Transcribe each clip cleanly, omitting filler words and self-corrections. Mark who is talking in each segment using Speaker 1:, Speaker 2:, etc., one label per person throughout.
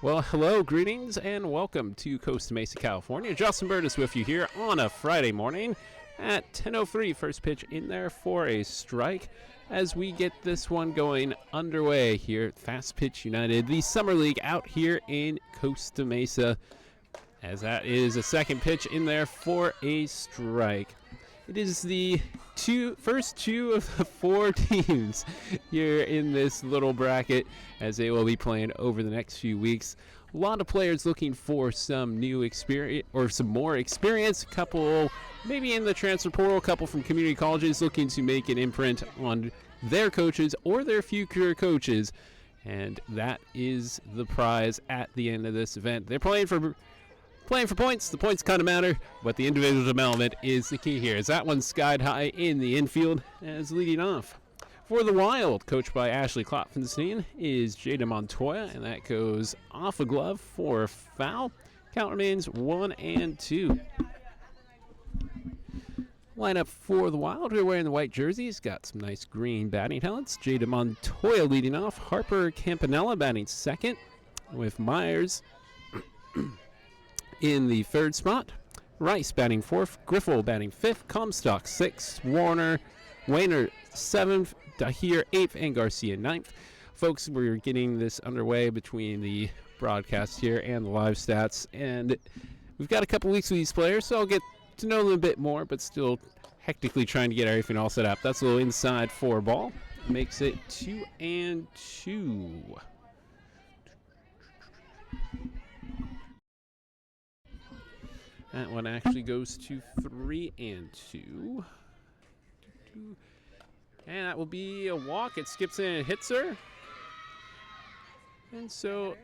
Speaker 1: Well, hello, greetings, and welcome to Costa Mesa, California. Justin Burtis with you here on a Friday morning at 10:03. First pitch in there for a strike as we get this one going underway here at Fast Pitch United, the Summer League out here in Costa Mesa, as that is a second pitch in there for a strike. It is the first two of the four teams here in this little bracket as they will be playing over the next few weeks. A lot of players looking for some new experience or some more experience. A couple maybe in the transfer portal, a couple from community colleges looking to make an imprint on their coaches or their future coaches. And that is the prize at the end of this event. They're playing for points. The points kind of matter, but the individual development is the key here. As that one skied high in the infield as leading off. For the Wild, coached by Ashley Klopfenstein, is Jada Montoya, and that goes off a glove for a foul. Count remains 1-2. Lineup for the Wild, who are wearing the white jerseys, got some nice green batting helmets. Jada Montoya leading off. Harper Campanella batting second, with Myers in the third spot. Rice batting fourth, Griffel batting fifth, Comstock sixth, Wayner seventh, Dahir eighth, and Garcia ninth. Folks, we're getting this underway between the broadcast here and the live stats, and we've got a couple weeks with these players, so I'll get to know them a bit more, but still hectically trying to get everything all set up. That's a little inside four ball. Makes it 2-2. That one actually goes to 3-2. And that will be a walk. It skips in and hits her. And so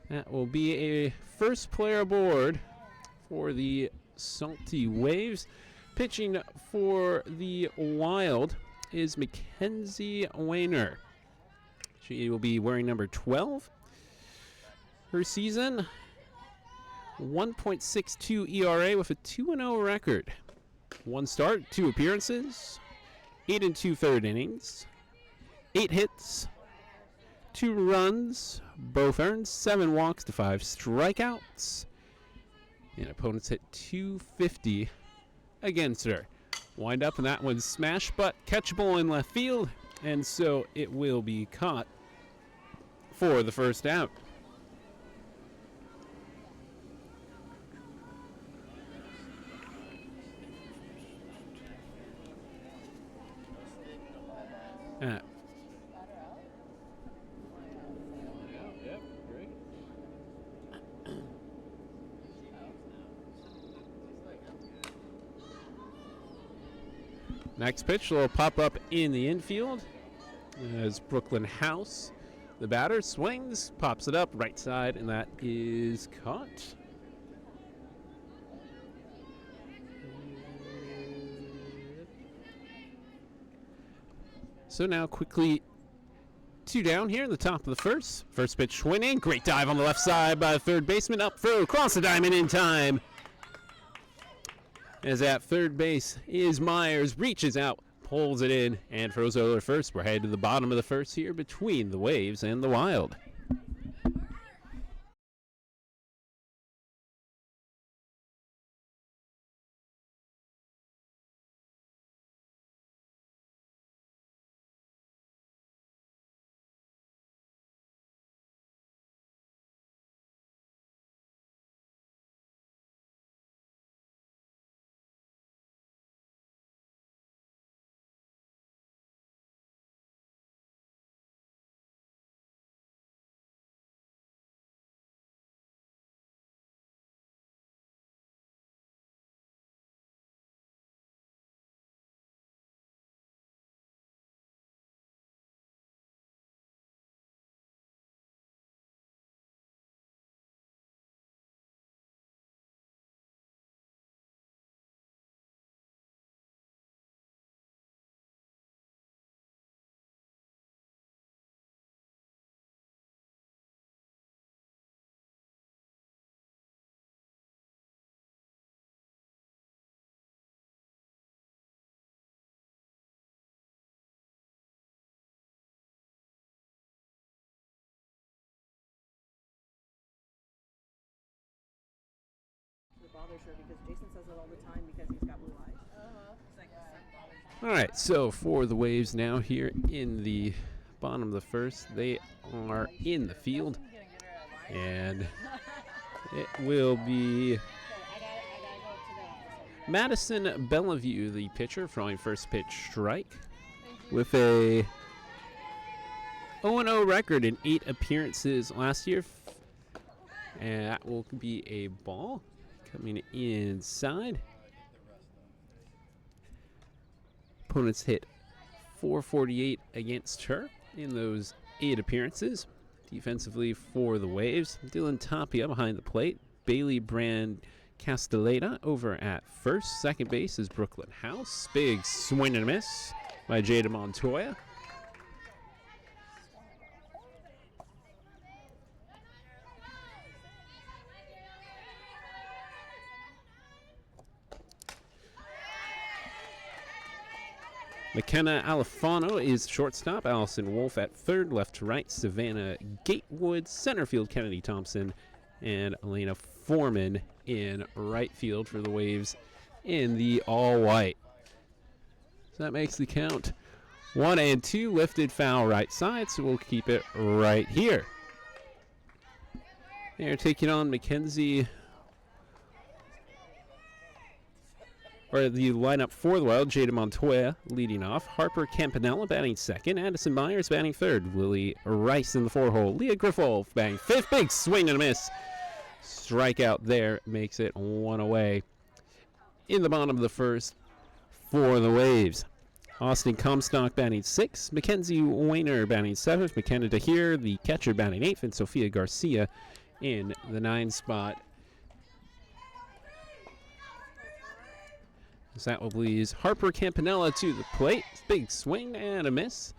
Speaker 1: that will be a first player aboard for the Salty Waves. Pitching for the Wild is Mackenzie Wayner. She will be wearing number 12. Her season, 1.62 ERA with a 2-0 record. One start, 2 appearances, 8 2/3 innings, 8 hits, 2 runs, both earned, 7 walks to 5 strikeouts. And opponents hit .250 against her. Wind up, and that one's smashed, but catchable in left field, and so it will be caught for the first out. Next pitch will pop up in the infield as Brooklyn House, the batter, swings, pops it up right side, and that is caught. So now quickly 2 down here in the top of the first. First pitch swinging. Great dive on the left side by the third baseman. Up through, across the diamond in time. As at third base is Myers. Reaches out, pulls it in, and throws over first. We're headed to the bottom of the first here between the Waves and the Wild.
Speaker 2: bothers her because Jason says it all the time because he's got blue eyes. It's like the sun bothers her.
Speaker 1: All right, so for the Waves now here in the bottom of the first, they are in the field, and it will be Madison Bellevue, the pitcher, throwing first pitch strike with a 0-0 record in 8 appearances last year. And that will be a ball coming inside. Opponents hit .448 against her in those 8 appearances. Defensively for the Waves, Dylan Tapia behind the plate. Bailey Brand Castelleta over at first. Second base is Brooklyn House. Big swing and a miss by Jada Montoya. McKenna Alifano is shortstop. Allison Wolf at third. Left to right, Savannah Gatewood. Center field, Kennedy Thompson. And Elena Foreman in right field for the Waves in the all-white. So that makes the count 1-2. Lifted foul right side, so we'll keep it right here. They're taking on Mackenzie, or the lineup for the Wild. Jada Montoya leading off. Harper Campanella batting second. Addison Myers batting third. Lily Rice in the four-hole. Leah Griffol batting fifth. Big swing and a miss. Strikeout there makes it one away in the bottom of the first for the Waves. Austin Comstock batting sixth. Mackenzie Weiner batting seventh. McKenna DeHeer, the catcher, batting eighth. And Sophia Garcia in the 9 spot. As that will please Harper Campanella to the plate. Big swing and a miss.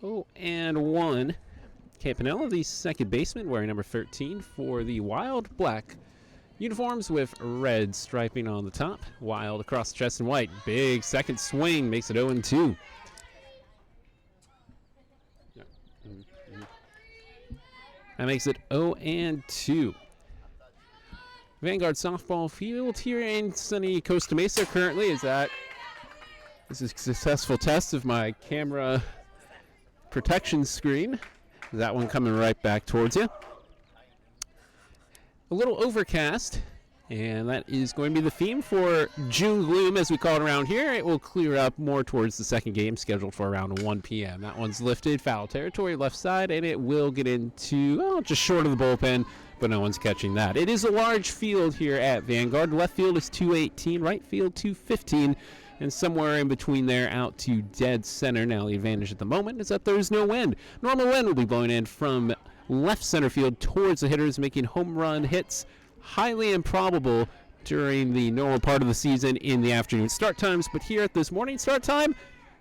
Speaker 1: 0-1. Campanella, the second baseman, wearing number 13 for the Wild. Black uniforms with red striping on the top. Wild across the chest in white. Big second swing makes it 0-2. That makes it 0-2. Vanguard softball field here in sunny Costa Mesa currently. This is a successful test of my camera protection screen. That one coming right back towards you. A little overcast, and that is going to be the theme for June gloom, as we call it around here. It will clear up more towards the second game, scheduled for around 1 p.m. That one's lifted, foul territory, left side, and it will get into just short of the bullpen, but no one's catching that. It is a large field here at Vanguard. Left field is 218, right field 215, and somewhere in between there out to dead center. Now the advantage at the moment is that there is no wind. Normal wind will be blowing in from left center field towards the hitters, making home run hits highly improbable during the normal part of the season in the afternoon start times, but here at this morning start time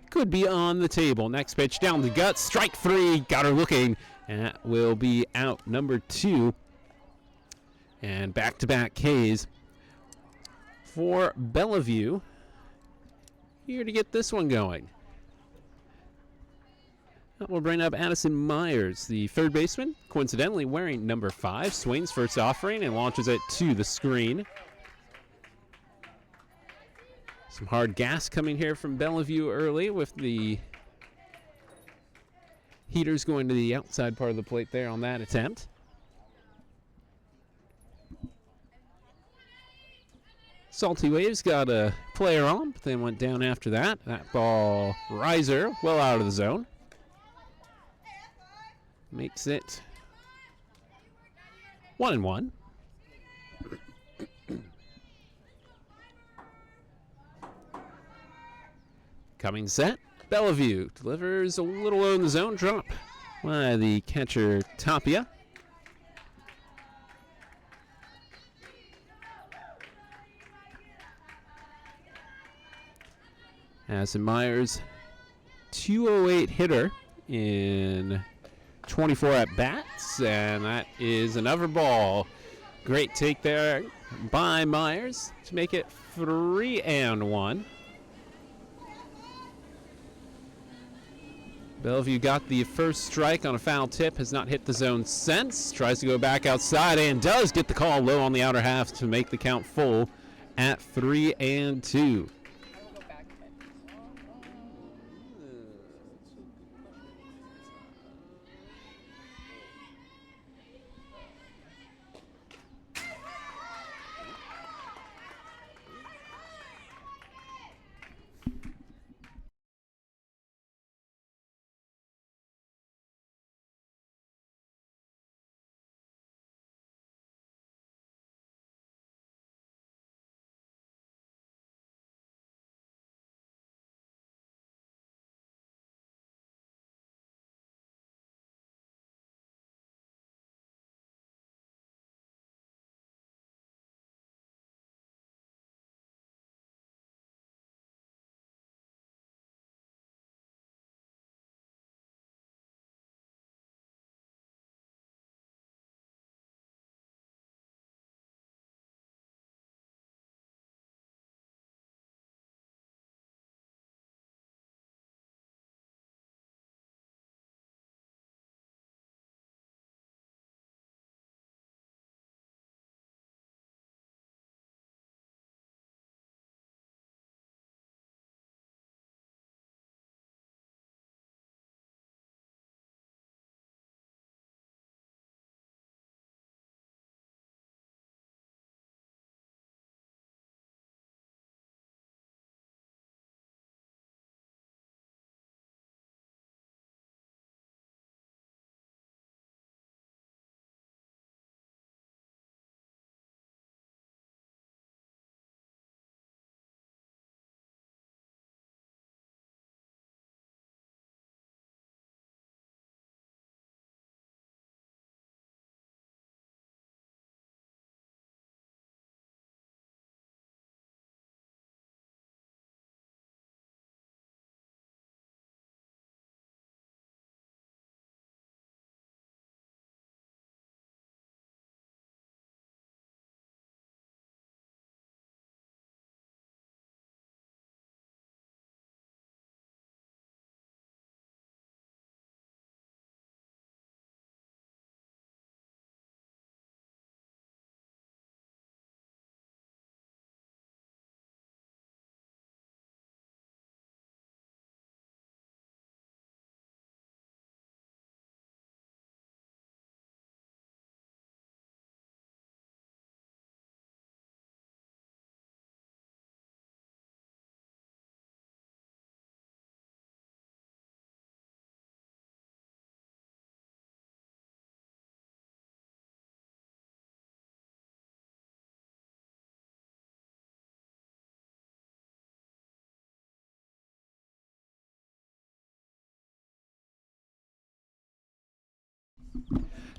Speaker 1: could be on the table. Next pitch down the gut, strike 3, got her looking, and that will be out number 2. And back-to-back Ks for Bellevue here to get this one going. That will bring up Addison Myers, the third baseman, coincidentally wearing number 5. Swings first offering and launches it to the screen. Some hard gas coming here from Bellevue early with the heaters going to the outside part of the plate there on that attempt. Salty Waves got a player on, but then went down after that. That ball, riser, well out of the zone. Makes it 1-1. Coming set. Bellevue delivers a little low in the zone. Drop by the catcher, Tapia. Addison Myers, 208 hitter in 24 at-bats, and that is another ball. Great take there by Myers to make it 3-1. Bellevue got the first strike on a foul tip, has not hit the zone since. Tries to go back outside and does get the call low on the outer half to make the count full at 3-2.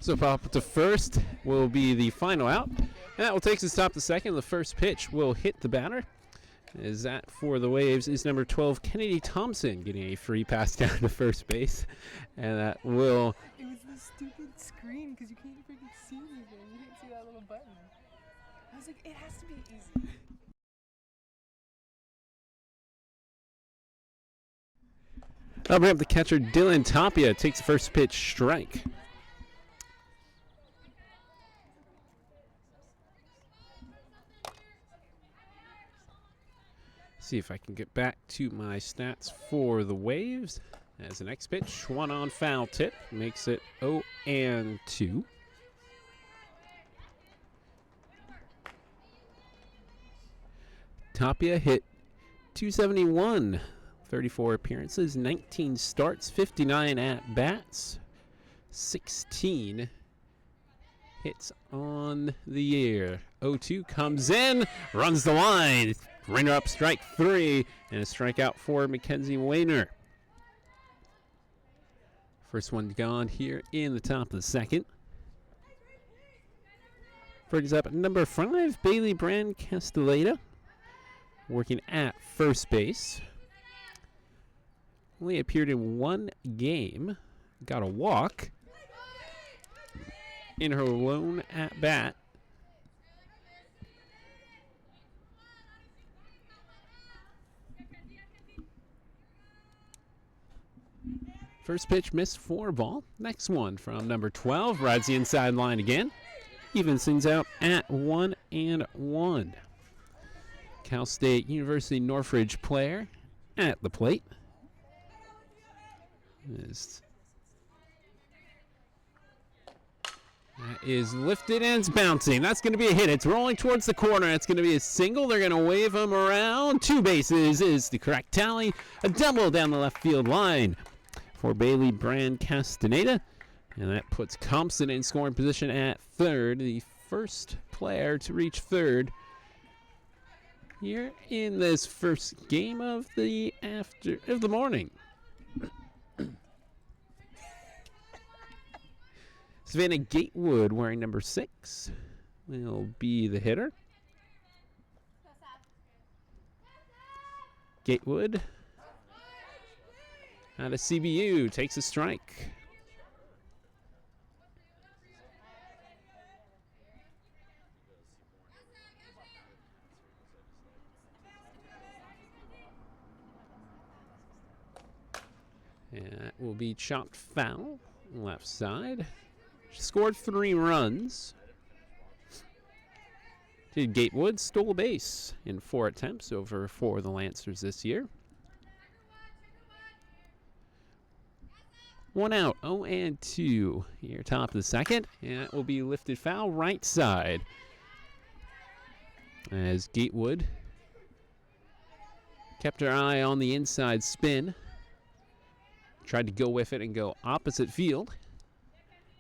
Speaker 1: So pop to first will be the final out. And that will take us to stop the second. The first pitch will hit the batter. Is that for the Waves is number 12, Kennedy Thompson, getting a free pass down to first base. And that will...
Speaker 2: It was the stupid screen because you can't freaking see anything. You didn't see that little button. I was like, it has to be easy.
Speaker 1: I'll bring up the catcher, Dylan Tapia, takes the first pitch, strike. See if I can get back to my stats for the Waves. As the next pitch, one on foul tip, makes it 0-2. Tapia hit 271, 34 appearances, 19 starts, 59 at bats, 16 hits on the year. 0-2 comes in, runs the line. Ringer up, strike 3, and a strikeout for Mackenzie Wayner. First one gone here in the top of the second. Brings up number 5, Bailey Brand Castelleda, working at first base. Only appeared in one game, got a walk in her lone at bat. First pitch missed for ball. Next one from number 12. Rides the inside line again. Evens things out at 1-1. Cal State University Northridge player at the plate. That is lifted and it's bouncing. That's going to be a hit. It's rolling towards the corner. It's going to be a single. They're going to wave him around. 2 bases is the correct tally. A double down the left field line for Bailey Brand Castaneda. And that puts Compson in scoring position at third. The first player to reach third here in this first game of the morning. Savannah Gatewood, wearing number 6, will be the hitter. Gatewood out of CBU takes a strike. And that will be chopped foul, left side. She scored 3 runs. Gatewood stole a base in 4 attempts over for the Lancers this year. 1 out, 0-2 here, top of the second. And it will be lifted foul right side as Gatewood kept her eye on the inside spin. Tried to go with it and go opposite field.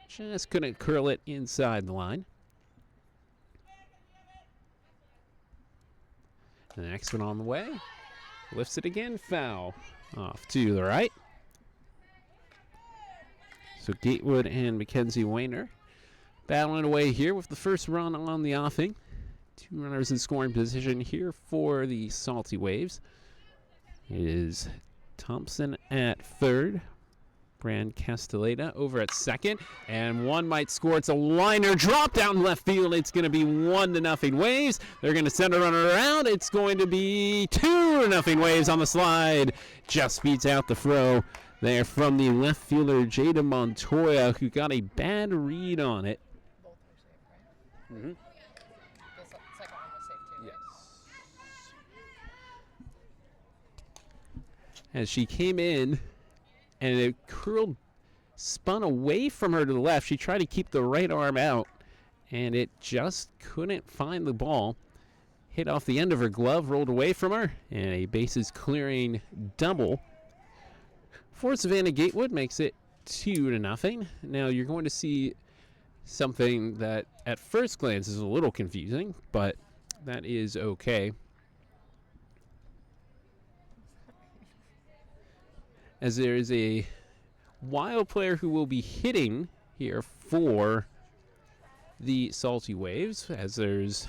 Speaker 1: Just couldn't curl it inside the line. The next one on the way. Lifts it again, foul. Off to the right. So Gatewood and Mackenzie Weiner battling away here with the first run on the offing. 2 runners in scoring position here for the Salty Waves. It is Thompson at third. Brand Castellada over at second. And one might score. It's a liner drop down left field. It's going to be 1-0 Waves. They're going to send a runner around. It's going to be 2-0 Waves on the slide. Just beats out the throw there from the left fielder, Jada Montoya, who got a bad read on it.
Speaker 2: Both are safe, right?
Speaker 1: Mm-hmm.
Speaker 2: The second one was safe too.
Speaker 1: Yes. As she came in, and it spun away from her to the left. She tried to keep the right arm out, and it just couldn't find the ball. Hit off the end of her glove, rolled away from her, and a bases clearing double for Savannah Gatewood makes it 2-0. Now you're going to see something that at first glance is a little confusing, but that is okay. As there is a Wild player who will be hitting here for the Salty Waves, as there's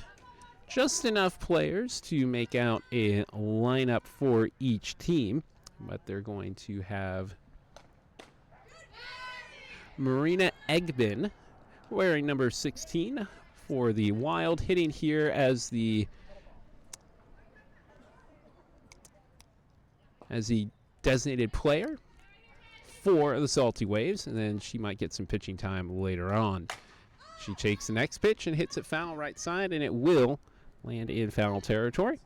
Speaker 1: just enough players to make out a lineup for each team, but they're going to have Marina Egbin wearing number 16 for the Wild, hitting here as the designated player for the Salty Waves, and then she might get some pitching time later on. She takes the next pitch and hits it foul right side, and it will land in foul territory.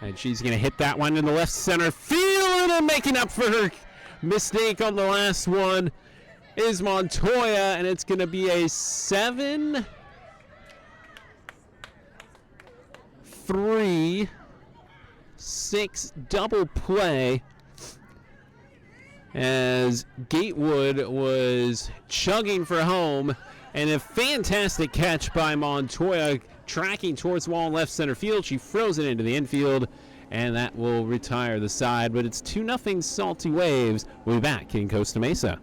Speaker 1: And she's going to hit that one in the left center field, and making up for her mistake on the last one is Montoya, and it's going to be a 7-3-6 double play as Gatewood was chugging for home, and a fantastic catch by Montoya, tracking towards the wall in left center field. She throws it into the infield, and that will retire the side, but it's 2-0 Salty Waves. We'll be back in Costa Mesa.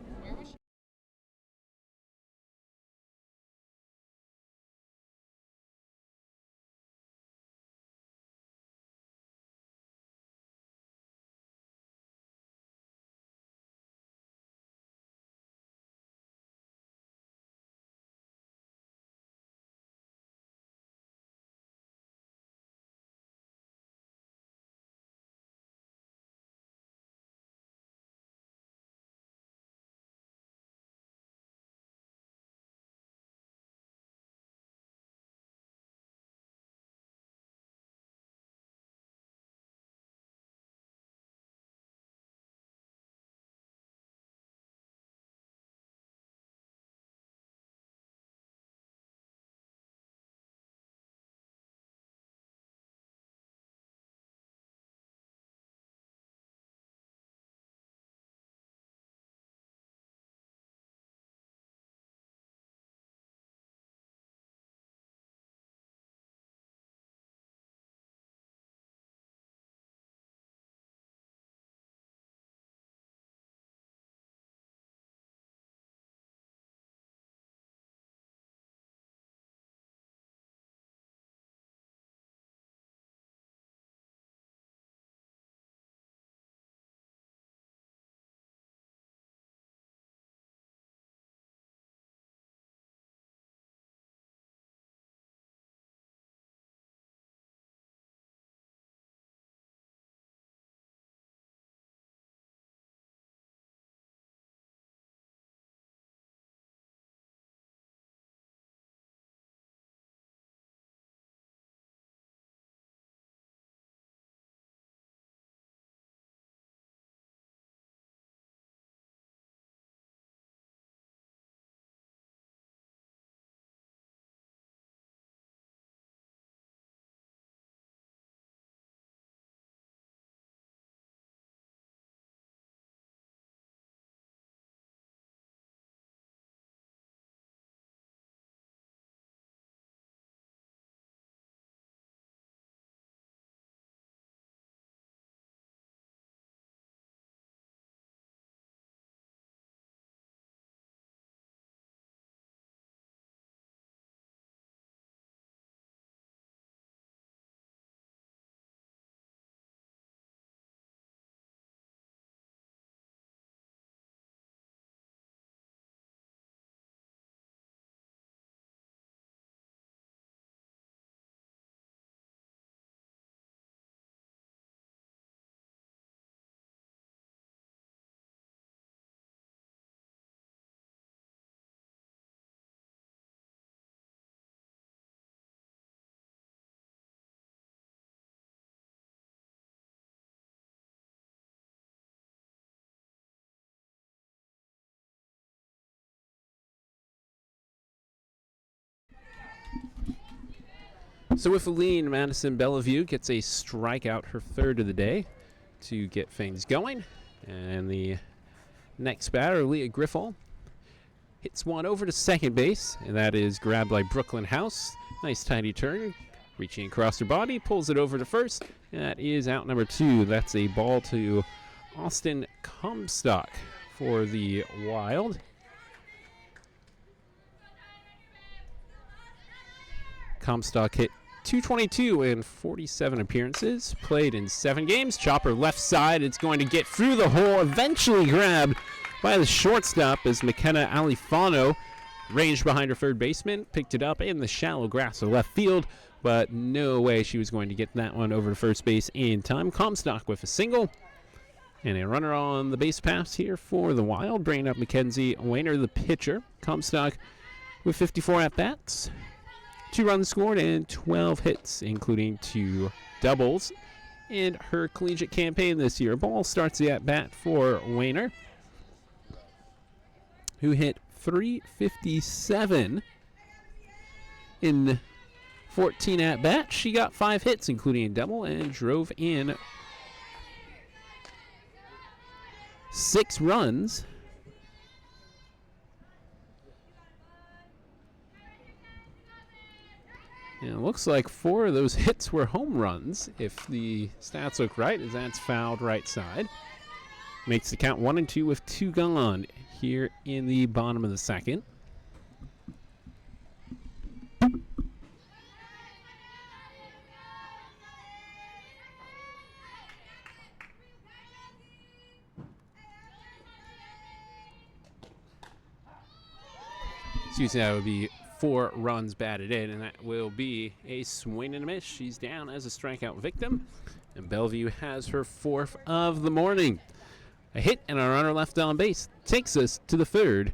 Speaker 1: So with a lean, Madison Bellevue gets a strikeout, her third of the day, to get things going. And the next batter, Leah Griffel, hits one over to second base, and that is grabbed by Brooklyn House. Nice tidy turn, reaching across her body, pulls it over to first, and that is out number 2. That's a ball to Austin Comstock for the Wild. Comstock hit .222 in 47 appearances, played in 7 games. Chopper left side, it's going to get through the hole, eventually grabbed by the shortstop as McKenna Alifano ranged behind her third baseman, picked it up in the shallow grass of left field, but no way she was going to get that one over to first base in time. Comstock with a single, and a runner on the base pass here for the Wild, bringing up Mackenzie Wayner, the pitcher. Comstock with 54 at-bats. 2 runs scored and 12 hits, including 2 doubles in her collegiate campaign this year. Ball starts the at-bat for Wayner, who hit .357 in 14 at-bats. She got 5 hits, including a double, and drove in 6 runs. And it looks like 4 of those hits were home runs, if the stats look right, as that's fouled right side. Makes the count 1-2 with 2 gone here in the bottom of the second. Excuse me, that would be 4 runs batted in, and that will be a swing and a miss. She's down as a strikeout victim, and Bellevue has her 4th of the morning. A hit and a runner left on base takes us to the 3rd.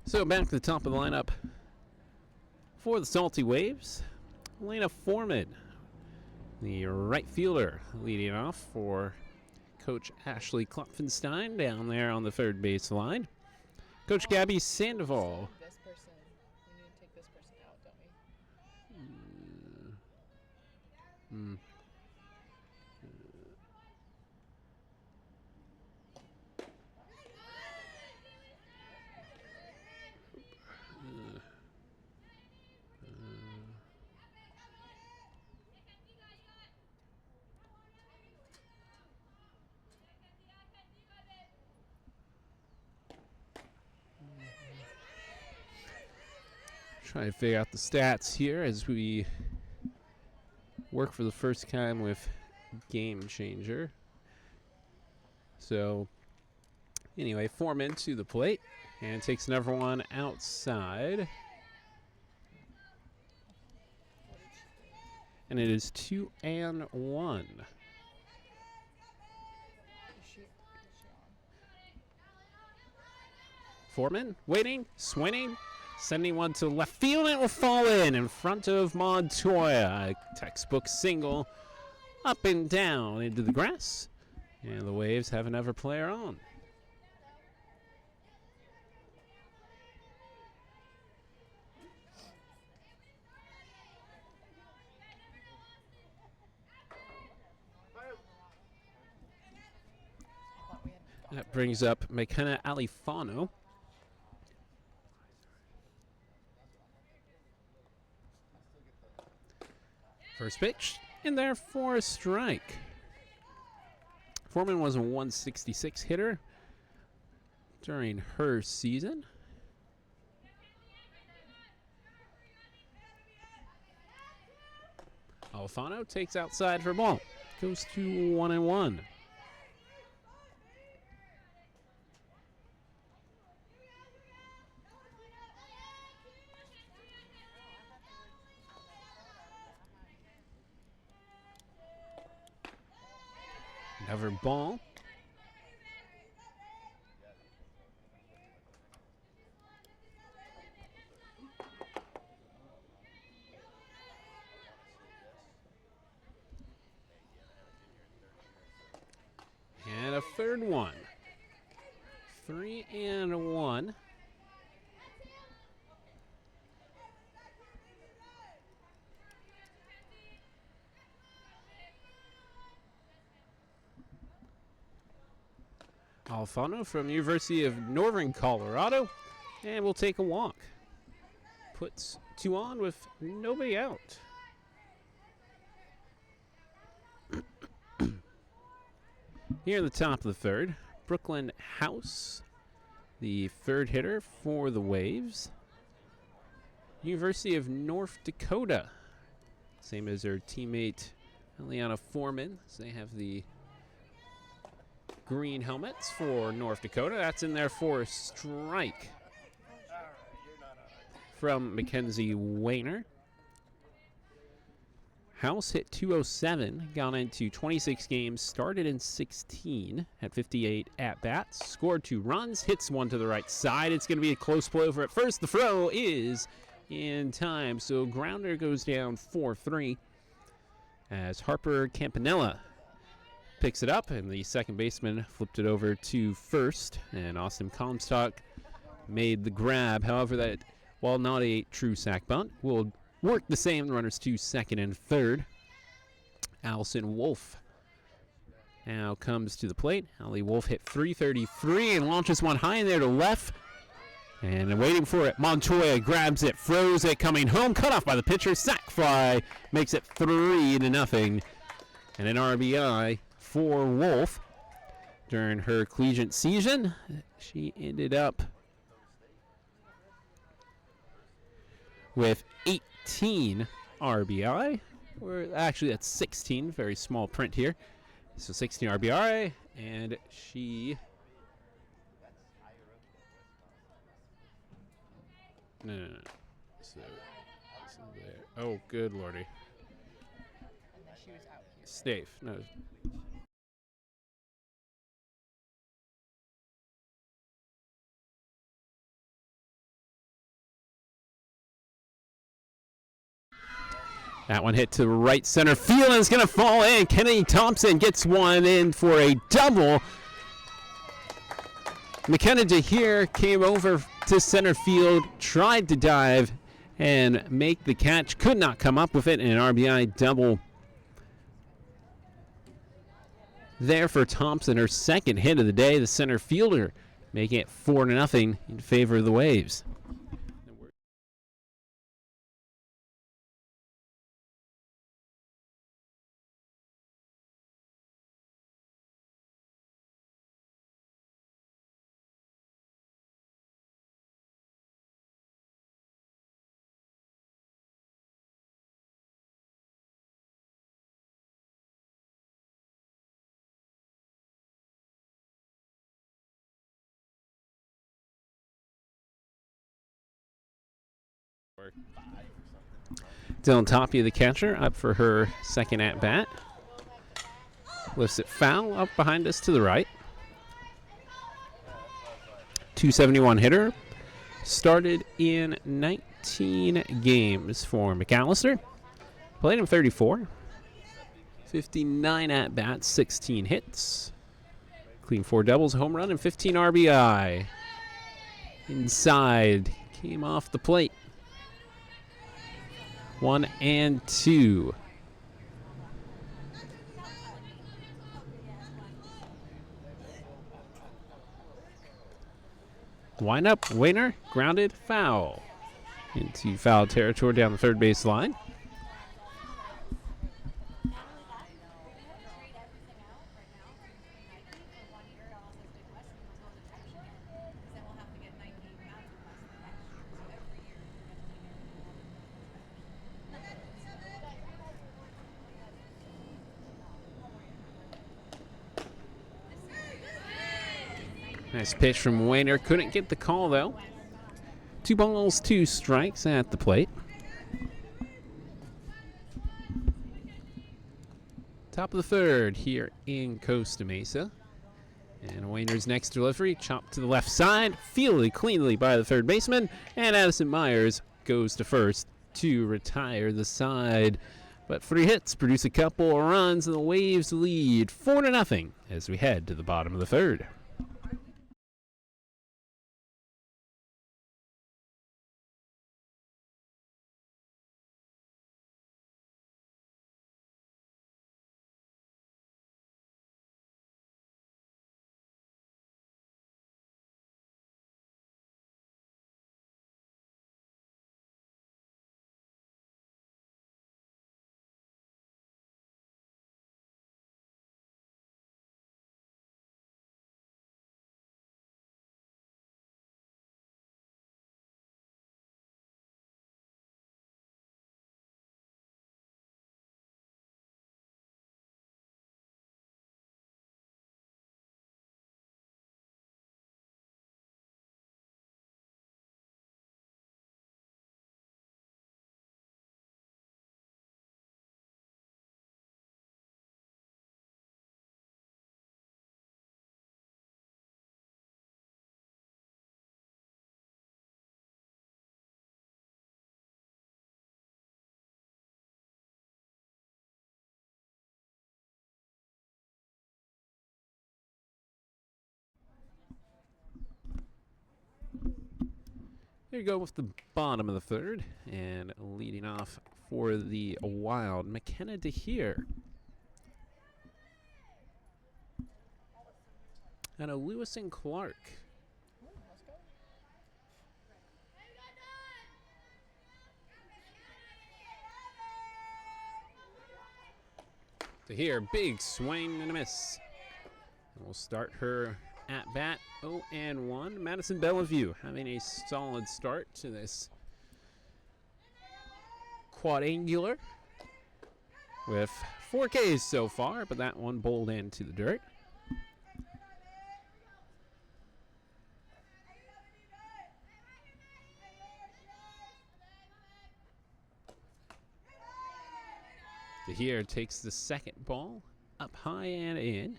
Speaker 1: So back to the top of the lineup for the Salty Waves, Elena Foreman, the right fielder, leading off for Coach Ashley Klopfenstein down there on the 3rd base line. Coach Gabby Sandoval.
Speaker 2: This person. We need to take this person out, don't we?
Speaker 1: Trying to figure out the stats here as we work for the first time with Game Changer. So, anyway, Foreman to the plate and takes another one outside. And it is 2-1.
Speaker 2: Is she on?
Speaker 1: Foreman waiting, swinging, sending one to left field, and it will fall in front of Montoya. A textbook single up and down into the grass. And the Waves have another player on. That brings up McKenna Alifano. First pitch in there for a strike. Foreman was a 166 hitter during her season. Alfano takes outside for ball. Goes to 1-1. Another ball. And a 3rd one. 3-1. Alfano from University of Northern Colorado. And we'll take a walk. Puts 2 on with nobody out. Here in the top of the third, Brooklyn House, the third hitter for the Waves. University of North Dakota, same as their teammate Eliana Foreman. So they have the green helmets for North Dakota. That's in there for a strike from Mackenzie Wayner. House hit 207, gone into 26 games, started in 16, had 58 at-bats, scored 2 runs, hits 1 to the right side. It's going to be a close play over at first. The throw is in time, so grounder goes down 4-3 as Harper Campanella picks it up, and the second baseman flipped it over to first, and Austin Comstock made the grab. However, that, while not a true sac bunt, will work the same. Runners to second and third. Allison Wolf now comes to the plate. Allie Wolf hit 333 and launches one high in there to left. And waiting for it, Montoya grabs it, throws it, coming home, cut off by the pitcher. Sac fly makes it 3-0. And an RBI for Wolf. During her collegiate season, she ended up with 18 RBI. Or actually, that's 16. Very small print here. So 16 RBI, and she. No. So there. Oh, good lordy.
Speaker 2: She was out here.
Speaker 1: Stave. No. That one hit to right center field and it's going to fall in. Kennedy Thompson gets one in for a double. McKenna DeHere came over to center field, tried to dive and make the catch, could not come up with it, and an RBI double there for Thompson, her second hit of the day. The center fielder making it 4-0 in favor of the Waves. Dylan Tapia, the catcher, up for her second at-bat. Lifts it foul up behind us to the right. 271 hitter. Started in 19 games for McAllister. Played in 34. 59 at-bats, 16 hits. Clean 4 doubles, home run, and 15 RBI. Inside, came off the plate. 1-2. Wind up, Wayner, grounded, foul. Into foul territory down the third base line. Nice pitch from Wayner. Couldn't get the call, though. 2 balls, 2 strikes at the plate. Top of the third here in Costa Mesa. And Wayner's next delivery, chopped to the left side, fielded cleanly by the third baseman, and Addison Myers goes to first to retire the side. But 3 hits produce a couple of runs, and the Waves lead 4-0 as we head to the bottom of the third. Here you go with the bottom of the third, and leading off for the Wild, McKenna DeHere. And a Lewis and Clark. DeHere, big swing and a miss. And we'll start her at bat 0-1. Madison Bellevue having a solid start to this quadrangular with 4 Ks so far, but that one bowled into the dirt. DeHere takes the second ball up high and in.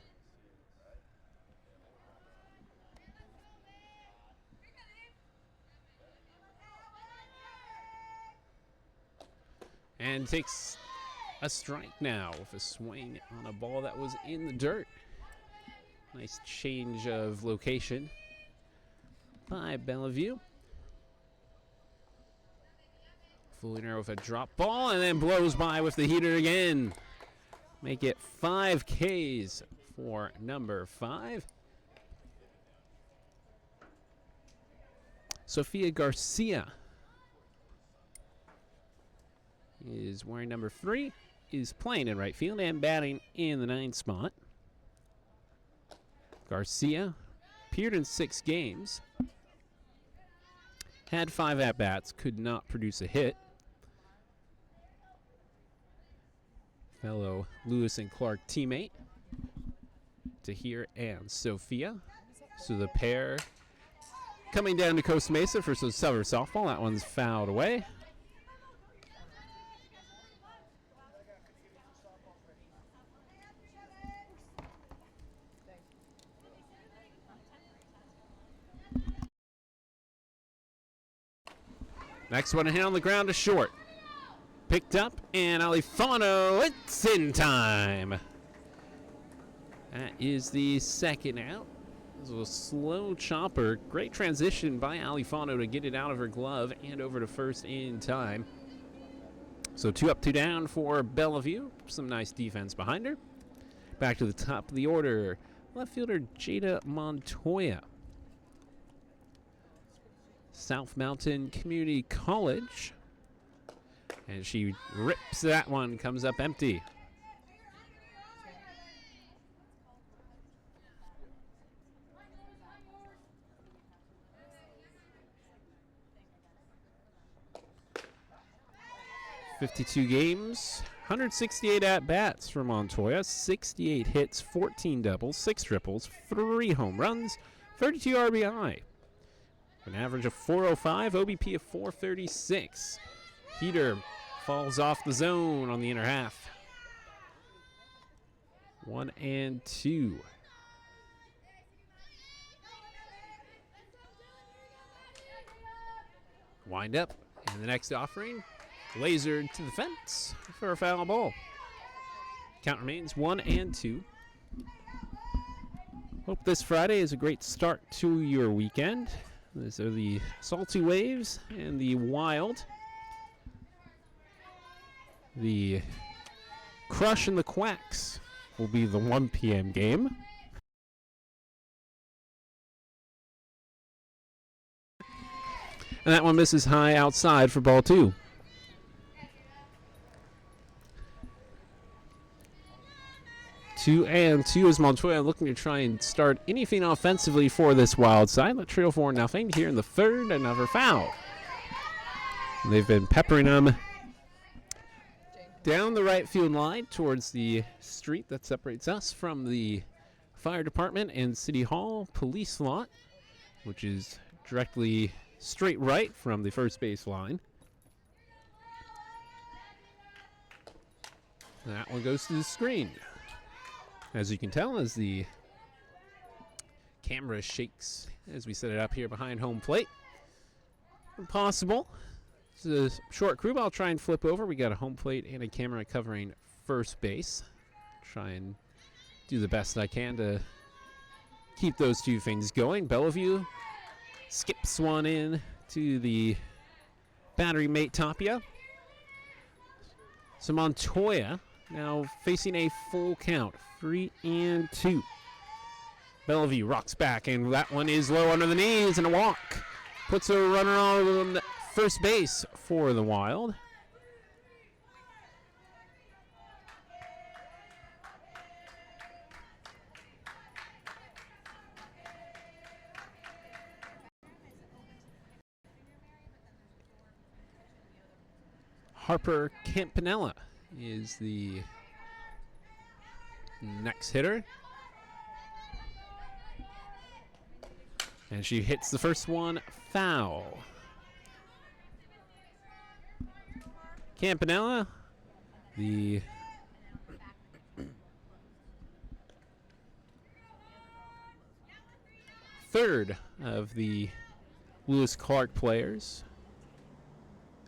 Speaker 1: And takes a strike now with a swing on a ball that was in the dirt. Nice change of location by Bellevue. Fooling her with a drop ball and then blows by with the heater again. Make it 5 Ks for number 5. Sophia Garcia is wearing number 3, is playing in right field and batting in the 9th spot. Garcia appeared in 6 games, had 5 at-bats, could not produce a hit. Fellow Lewis and Clark teammate, DeHere and Sophia. So the pair coming down to Costa Mesa for some summer softball. That one's fouled away. Next one hit on the ground to short. Picked up, and Alifano, it's in time. That is the second out. This was a slow chopper. Great transition by Alifano to get it out of her glove and over to first in time. So 2 up, 2 down for Bellevue. Some nice defense behind her. Back to the top of the order. Left fielder Jada Montoya. South Mountain Community College. And she rips that one, comes up empty. .52 games, 168 at-bats for Montoya, 68 hits, 14 doubles, 6 triples, 3 home runs, 32 RBI. An average of 405, OBP of 436. Heater falls off the zone on the inner half. 1-2. Wind up, and the next offering, lasered to the fence for a foul ball. Count remains 1-2. Hope this Friday is a great start to your weekend. These are the Salty Waves and the Wild. The Crush and the Quacks will be the 1 p.m. game. And that one misses high outside for ball 2. Two and 2 is Montoya looking to try and start anything offensively for this Wild side. Let trail 4-0 here in the third. Another foul. And they've been peppering them down the right field line towards the street that separates us from the fire department and City Hall police lot, which is directly straight right from the first base line. That one goes to the screen. As you can tell, as the camera shakes as we set it up here behind home plate. Impossible. It's a short crew, but I'll try and flip over. We got a home plate and a camera covering first base. Try and do the best I can to keep those two things going. Bellevue skips one in to the battery mate Tapia. So Montoya now facing a full count, 3-2. Bellevue rocks back, and that one is low under the knees, and a walk. Puts a runner on first base for the Wild. Harper Campanella is the next hitter. And she hits the first one foul. Campanella, the third of the Lewis Clark players.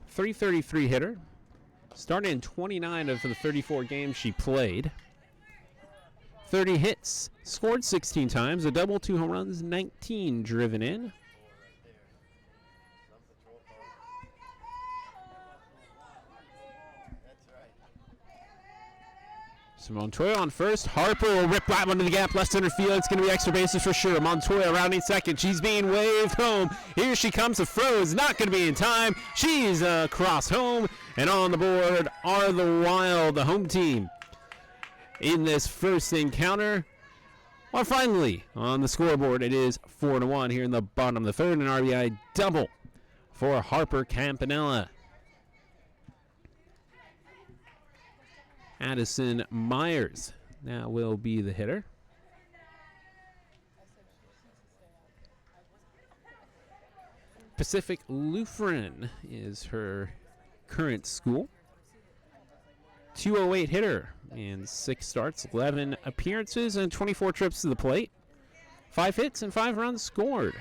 Speaker 1: 333 hitter. Started in 29 of the 34 games she played. 30 hits, scored 16 times, a double, 2 home runs, 19 driven in. So Montoya on first. Harper will rip right under the gap, left center field. It's going to be extra bases for sure. Montoya rounding second. She's being waved home. Here she comes. The throw is not going to be in time. She's across home. And on the board are the Wild, the home team, in this first encounter. Well, finally, on the scoreboard, it is 4-1 here in the bottom of the third. An RBI double for Harper Campanella. Addison Myers now will be the hitter. Pacific Lutheran is her current school. 208 hitter in 6 starts, 11 appearances, and 24 trips to the plate. 5 hits and 5 runs scored.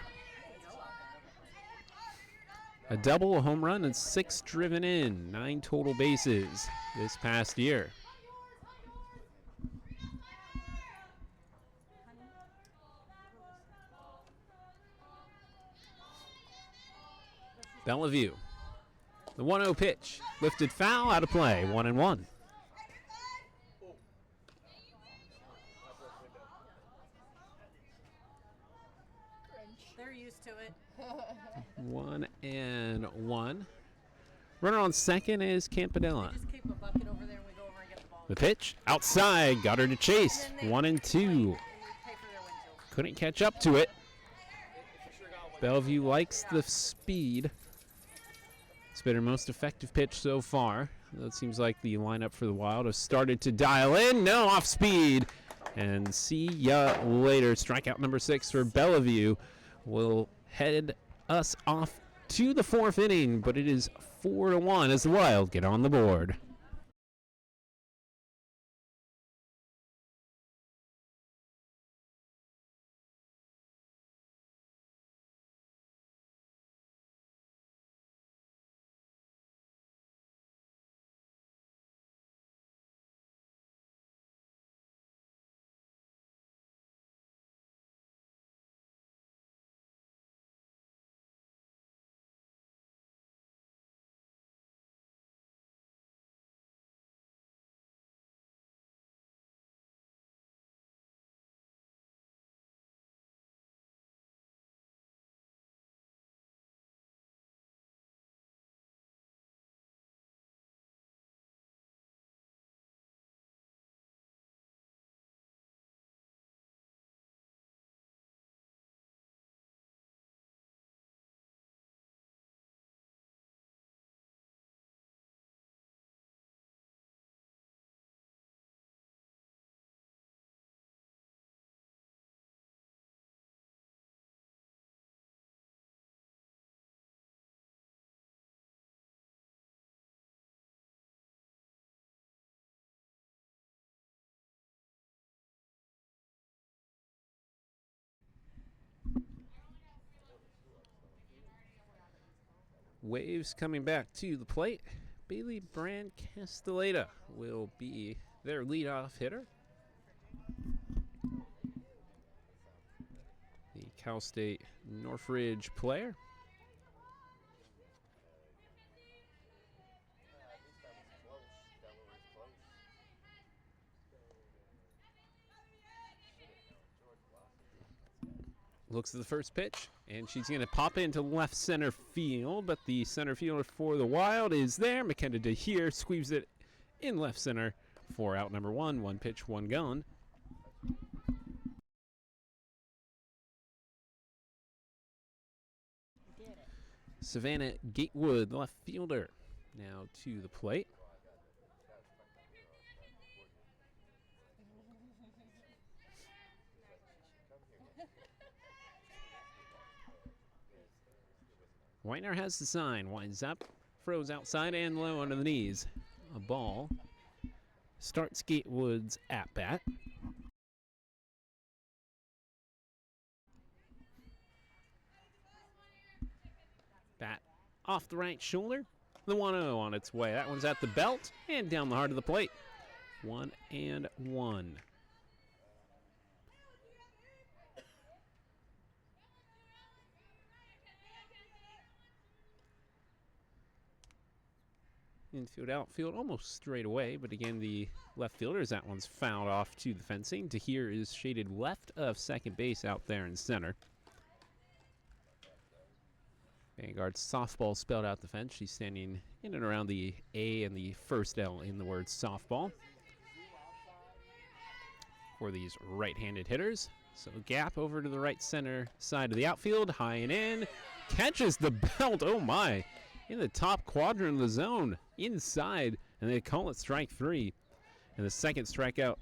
Speaker 1: A double, a home run, and 6 driven in. 9 total bases this past year. Bellevue. The 1-0 pitch. Lifted foul, out of play. 1-1.
Speaker 3: They're used to it.
Speaker 1: 1-1. Runner on second is Campanella.
Speaker 3: Just keep a bucket over there and we go over and get the ball.
Speaker 1: The pitch outside, got her to chase. 1-2.
Speaker 3: Pay for their windshield.
Speaker 1: Couldn't catch up to it. Bellevue likes the speed. It's been her most effective pitch so far. It seems like the lineup for the Wild has started to dial in. No, off speed. And see ya later. Strikeout number 6 for Bellevue will head us off to the 4th inning, but it is 4-1 as the Wild get on the board. Waves coming back to the plate. Bailey Brand Castelleda will be their leadoff hitter. The Cal State Northridge player. looks at the first pitch, and she's going to pop into left center field, but the center fielder for the Wild is there. McKenna DeHeer squeezes it in left center for out number one. One pitch, one gone. Savannah Gatewood, the left fielder, now to the plate. Whitener has the sign, winds up, throws outside and low under the knees. A ball starts Gatewood's at bat. Bat off the right shoulder. The 1-0 on its way. That one's at the belt and down the heart of the plate. 1-1. Infield, outfield, almost straight away, but again, the left fielder, as that one's fouled off to the fencing. DeHeer is shaded left of second base out there in center. Vanguard softball spelled out the fence. She's standing in and around the A and the first L in the word softball for these right-handed hitters. So gap over to the right center side of the outfield, high and in, catches the belt, oh my, in the top quadrant of the zone, inside, and they call it strike three. And the second strikeout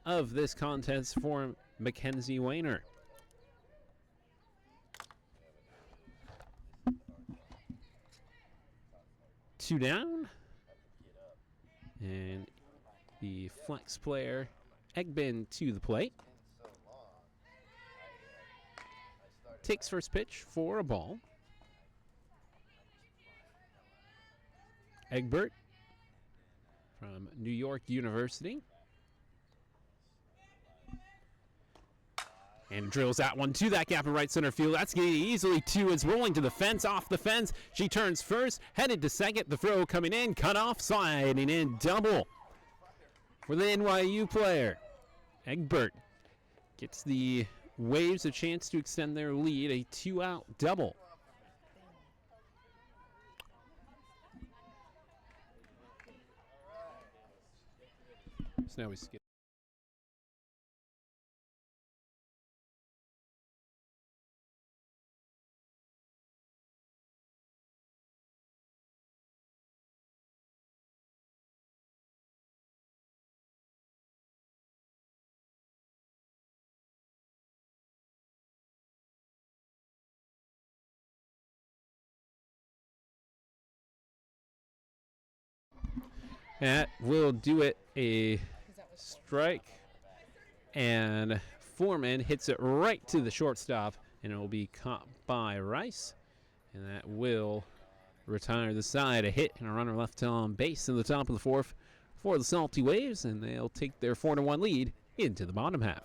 Speaker 1: of this contest for Mackenzie Weiner. Two down, and the flex player Egbin to the plate. Takes first pitch for a ball. Egbert from New York University. And drills that one to that gap in right center field. That's getting easily to. It's rolling to the fence, off the fence. She turns first, headed to second. The throw coming in, cut off, sliding in, double for the NYU player. Egbert gets the Waves a chance to extend their lead, a 2-out double. So now we skip. That will do it. A strike, and Foreman hits it right to the shortstop, and it will be caught by Rice, and that will retire the side. A hit and a runner left on base in the top of the fourth for the Salty Waves, and they'll take their 4-1 lead into the bottom half.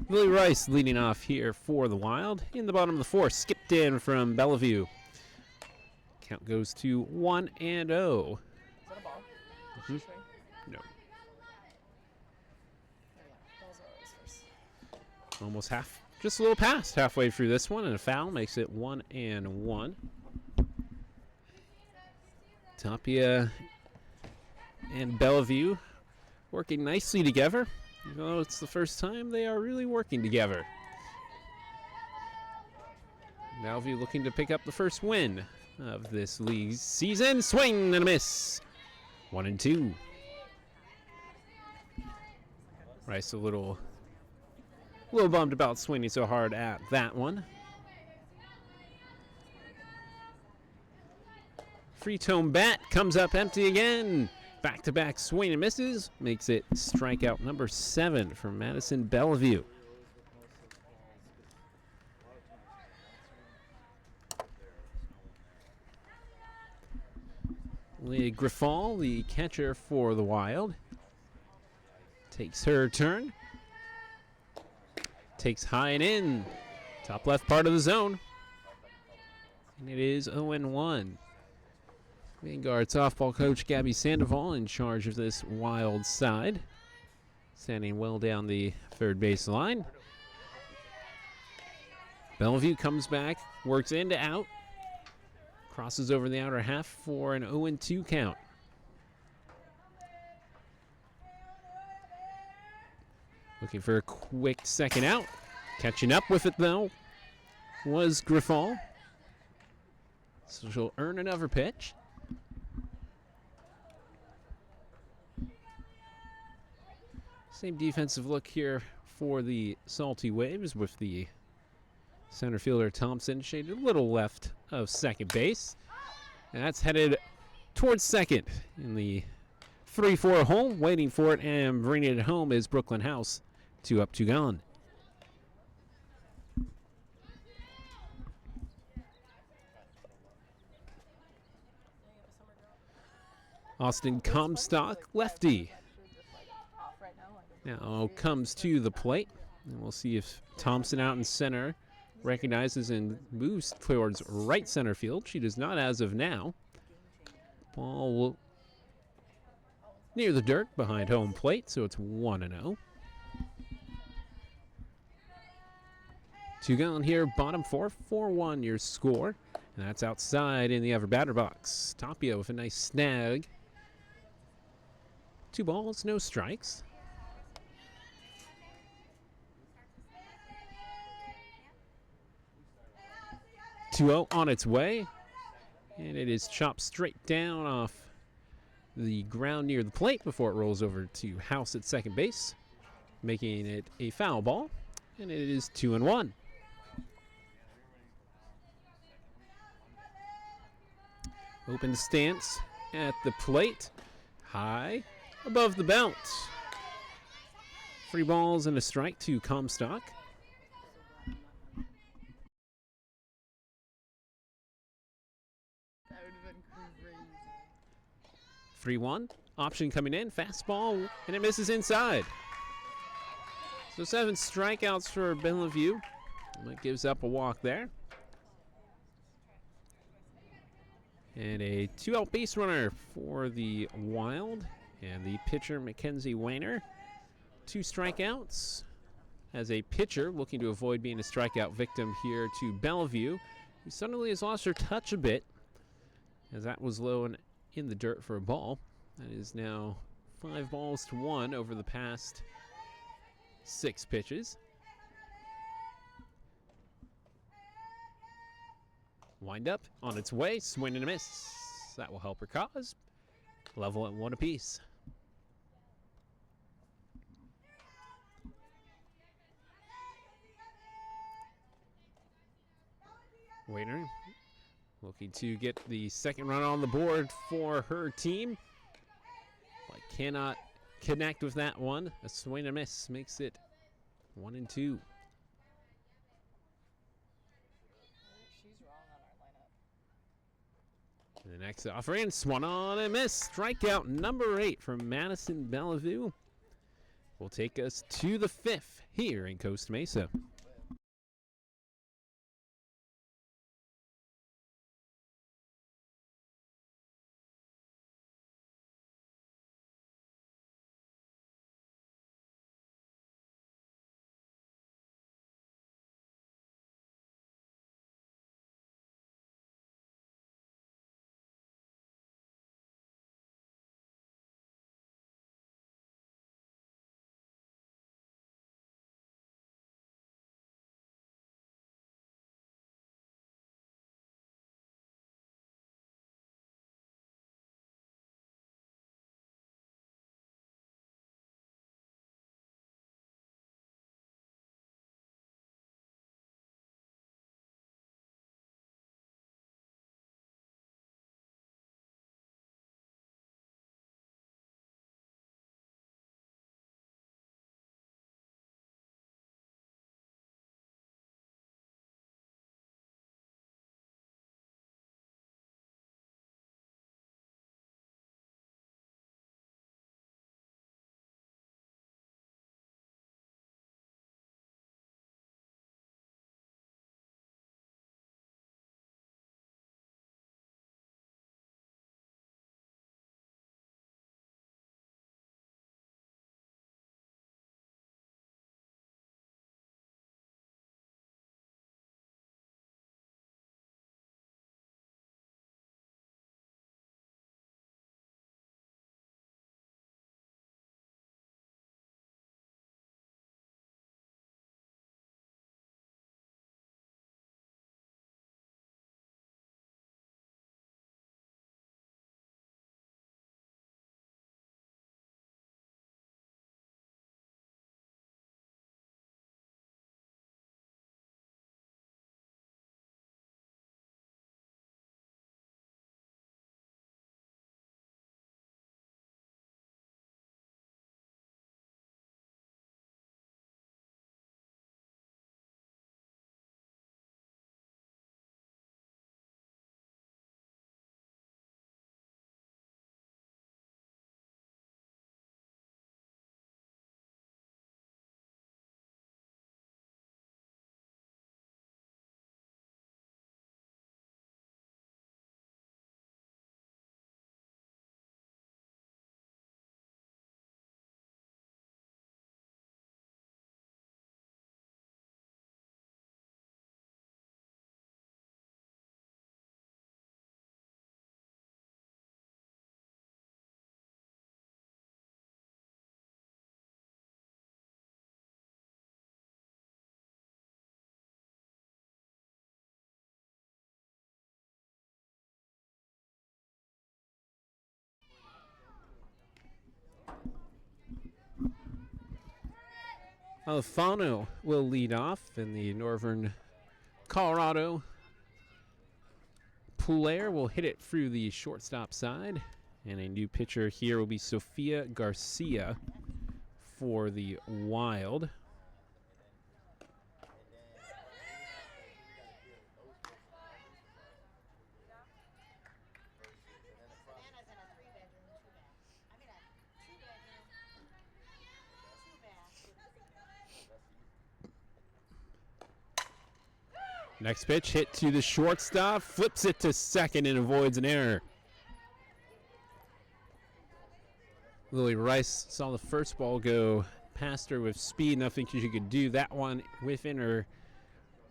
Speaker 1: Lily Rice leading off here for the Wild. In the bottom of the fourth, skipped in from Bellevue. Count goes to 1-0.
Speaker 2: Is that a ball?
Speaker 1: Mhm.
Speaker 2: Swing?
Speaker 1: No.
Speaker 2: Oh, yeah. Balls are always first.
Speaker 1: Almost half just a little past halfway through this one, and a foul makes it 1-1. Tapia and Bellevue working nicely together. Even though it's the first time they are really working together. Bellevue looking to pick up the first win of this league season. Swing and a miss. 1-2. Rice a little bummed about swinging so hard at that one. Free tone bat comes up empty again. Back-to-back swing and misses. Makes it strikeout number 7 for Madison Bellevue. Leah Griffal, the catcher for the Wild, takes her turn. Takes high and in. Top left part of the zone. And it is 0-1. Vanguard softball coach Gabby Sandoval in charge of this Wild side. Standing well down the third base line. Bellevue comes back, works in to out. Crosses over the outer half for an 0-2 count. Looking for a quick second out. Catching up with it, though, was Griffal. So she'll earn another pitch. Same defensive look here for the Salty Waves with the center fielder Thompson shaded a little left of second base. And that's headed towards second in the 3-4 hole. Waiting for it and bringing it home is Brooklyn House. 2 up, 2 gone. Austin Comstock, lefty. Now comes to the plate. And we'll see if Thompson out in center recognizes and moves towards right center field. She does not as of now. Ball near the dirt behind home plate, so it's 1-0. 2 gone here, bottom 4, 4-1 your score. And that's outside in the other batter box. Tapia with a nice snag. 2 balls, no strikes. 2-0 on its way. And it is chopped straight down off the ground near the plate before it rolls over to House at second base, making it a foul ball. And it is 2-1. Open stance at the plate. High above the belt. 3 balls and a strike to Comstock.
Speaker 2: That would have been crazy.
Speaker 1: 3-1. Option coming in. Fastball. And it misses inside. So 7 strikeouts for Bellevue. That gives up a walk there. And a 2-out base runner for the Wild. And the pitcher, Mackenzie Weiner. 2 strikeouts. As a pitcher, looking to avoid being a strikeout victim here to Bellevue, who suddenly has lost her touch a bit, as that was low and in the dirt for a ball. That is now 5-1 over the past 6 pitches. Wind up on its way, swing and a miss. That will help her cause. Level at 1 apiece. Wainer looking to get the second run on the board for her team, but cannot connect with that one. A swing and a miss makes it 1-2.
Speaker 2: She's wrong on our lineup.
Speaker 1: The next offering, swung on and miss. Strikeout number 8 from Madison Bellevue will take us to the 5th here in Costa Mesa. Alfano will lead off in the Northern Colorado. Pulaire will hit it through the shortstop side. And a new pitcher here will be Sofia Garcia for the Wild. Next pitch hit to the shortstop, flips it to second and avoids an error. Lily Rice saw the first ball go past her with speed. Nothing she could do. That one within her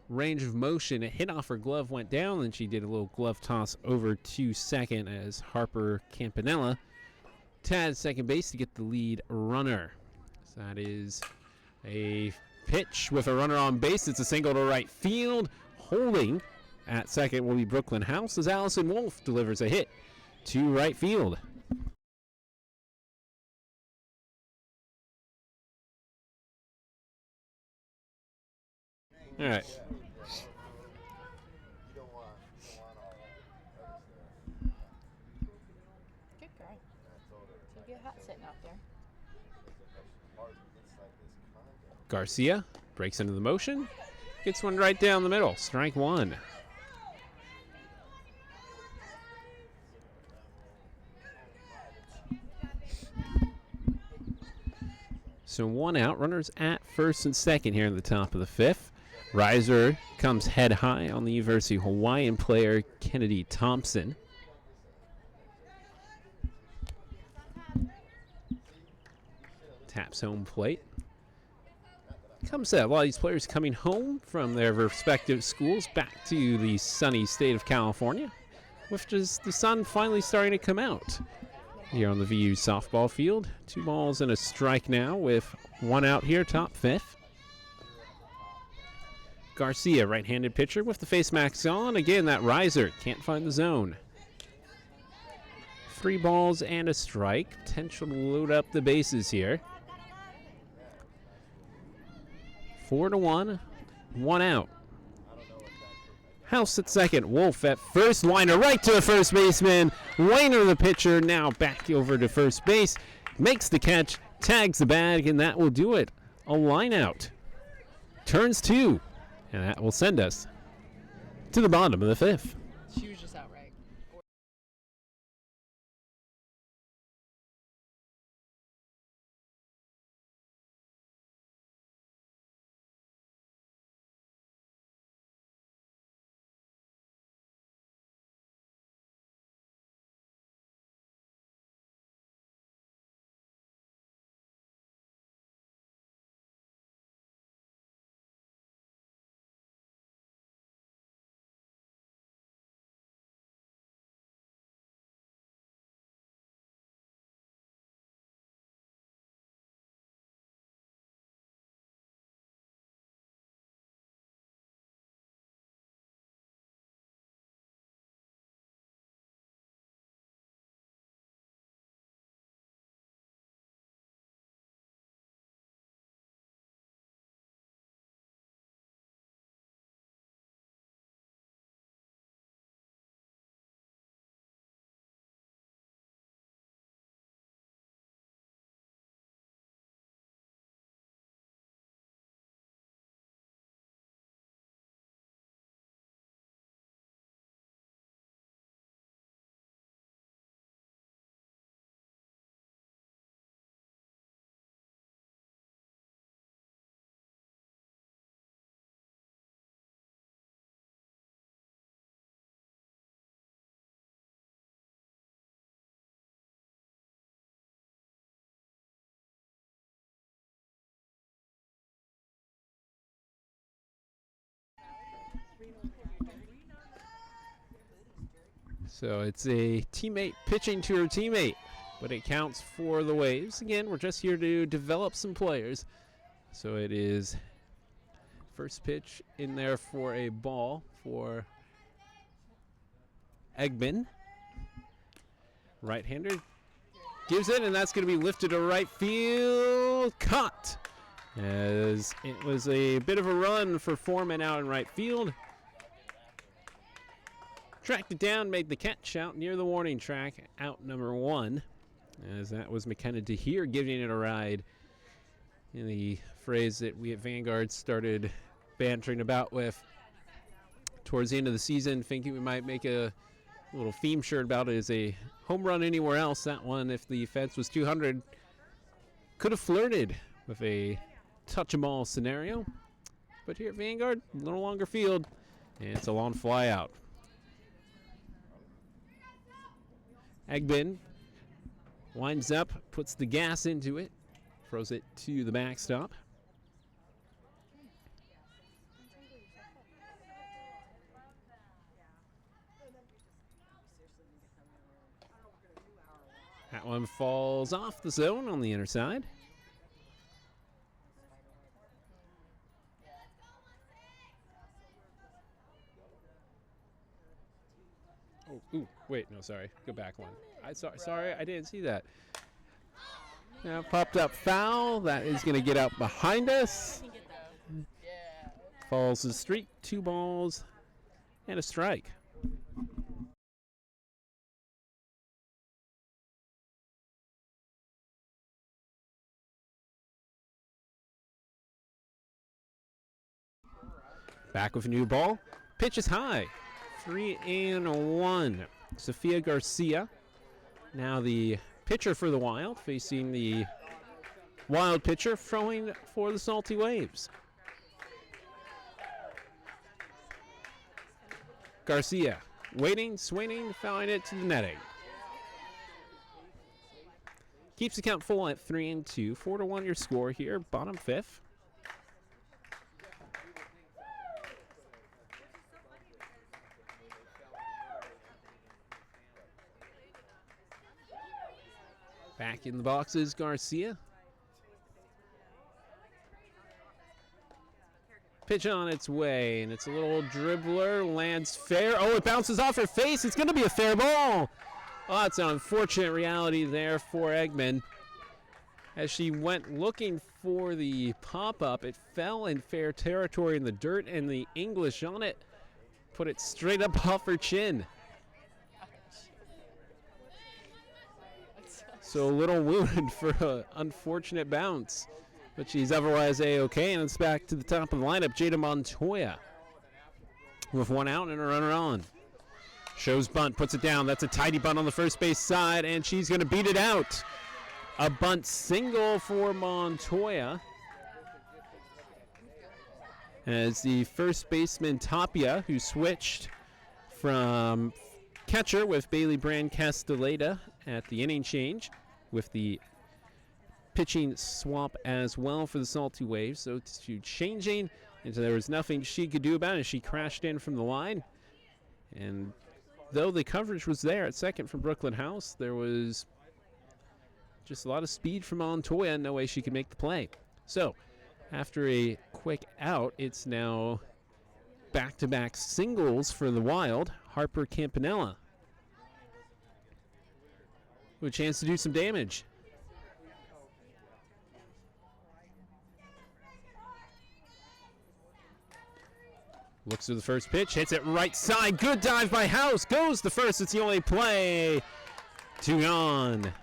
Speaker 1: range of motion. It hit off her glove, went down, and she did a little glove toss over to second as Harper Campanella tagged second base to get the lead runner. So that is a pitch with a runner on base. It's a single to right field. Holding at second will be Brooklyn House as Allison Wolf delivers a hit to right field. All right.
Speaker 3: Good girl. So you get hot sitting out there.
Speaker 1: Garcia breaks into the motion. Gets one right down the middle. Strike one. So one out. Runners at first and second here in the top of the fifth. Riser comes head high on the University of Hawaiian player Kennedy Thompson. Taps home plate. Comes out. A lot of these players coming home from their respective schools back to the sunny state of California, with just the sun finally starting to come out here on the VU softball field. 2 balls and a strike now with one out here, top fifth. Garcia, right-handed pitcher with the face mask on. Again, that riser can't find the zone. 3 balls and a strike. Potential to load up the bases here. 4-1, 1 out. House at second, Wolf at first, liner right to the first baseman. Weiner, the pitcher, now back over to first base, makes the catch, tags the bag, and that will do it. A line out. Turns 2, and that will send us to the bottom of the fifth.
Speaker 3: She was just outright.
Speaker 1: So it's a teammate pitching to her teammate, but it counts for the Waves. Again, we're just here to develop some players. So it is first pitch in there for a ball for Eggman. Right-hander gives it, and that's going to be lifted to right field. Caught. as it was a bit of a run for Foreman out in right field. Tracked it down, made the catch out near the warning track, out number 1, as that was McKenna DeHeer giving it a ride, in the phrase that we at Vanguard started bantering about with towards the end of the season, thinking we might make a little theme shirt about it as a home run anywhere else. That one, if the fence was 200, could have flirted with a touch 'em all scenario. But here at Vanguard, a little longer field, and it's a long fly out. Eggman winds up, puts the gas into it, throws it to the backstop. That one falls off the zone on the inner side. Oh, ooh, wait, no, sorry. Go back one. Sorry, I didn't see that. Now popped up foul. That is going to get out behind us. Falls to the street. 2 balls and a strike. Back with a new ball. Pitch is high. 3-1. Sophia Garcia, now the pitcher for the Wild, facing the Wild pitcher throwing for the Salty Waves. Garcia waiting, swinging, fouling it to the netting. Keeps the count full at 3-2. 4-1 your score here, bottom 5th. Back in the boxes, Garcia. Pitch on its way, and it's a little dribbler, lands fair. Oh, it bounces off her face. It's going to be a fair ball. Oh, it's an unfortunate reality there for Eggman. As she went looking for the pop-up, it fell in fair territory in the dirt, and the English on it put it straight up off her chin. So a little wounded for an unfortunate bounce. But she's otherwise A-OK, and it's back to the top of the lineup. Jada Montoya with 1 out and a runner on. Shows bunt, puts it down. That's a tidy bunt on the first base side, and she's going to beat it out. A bunt single for Montoya. As the first baseman Tapia, who switched from catcher with Bailey Brand Castelleda at the inning change, with the pitching swap as well for the Salty Waves. So to changing, and so there was nothing she could do about it. She crashed in from the line. And though the coverage was there at second from Brooklyn House, there was just a lot of speed from Montoya. No way she could make the play. So after a quick out, it's now back-to-back singles for the Wild. Harper Campanella with a chance to do some damage. Looks to the first pitch, hits it right side. Good dive by House. Goes the first. It's the only play. 2 on.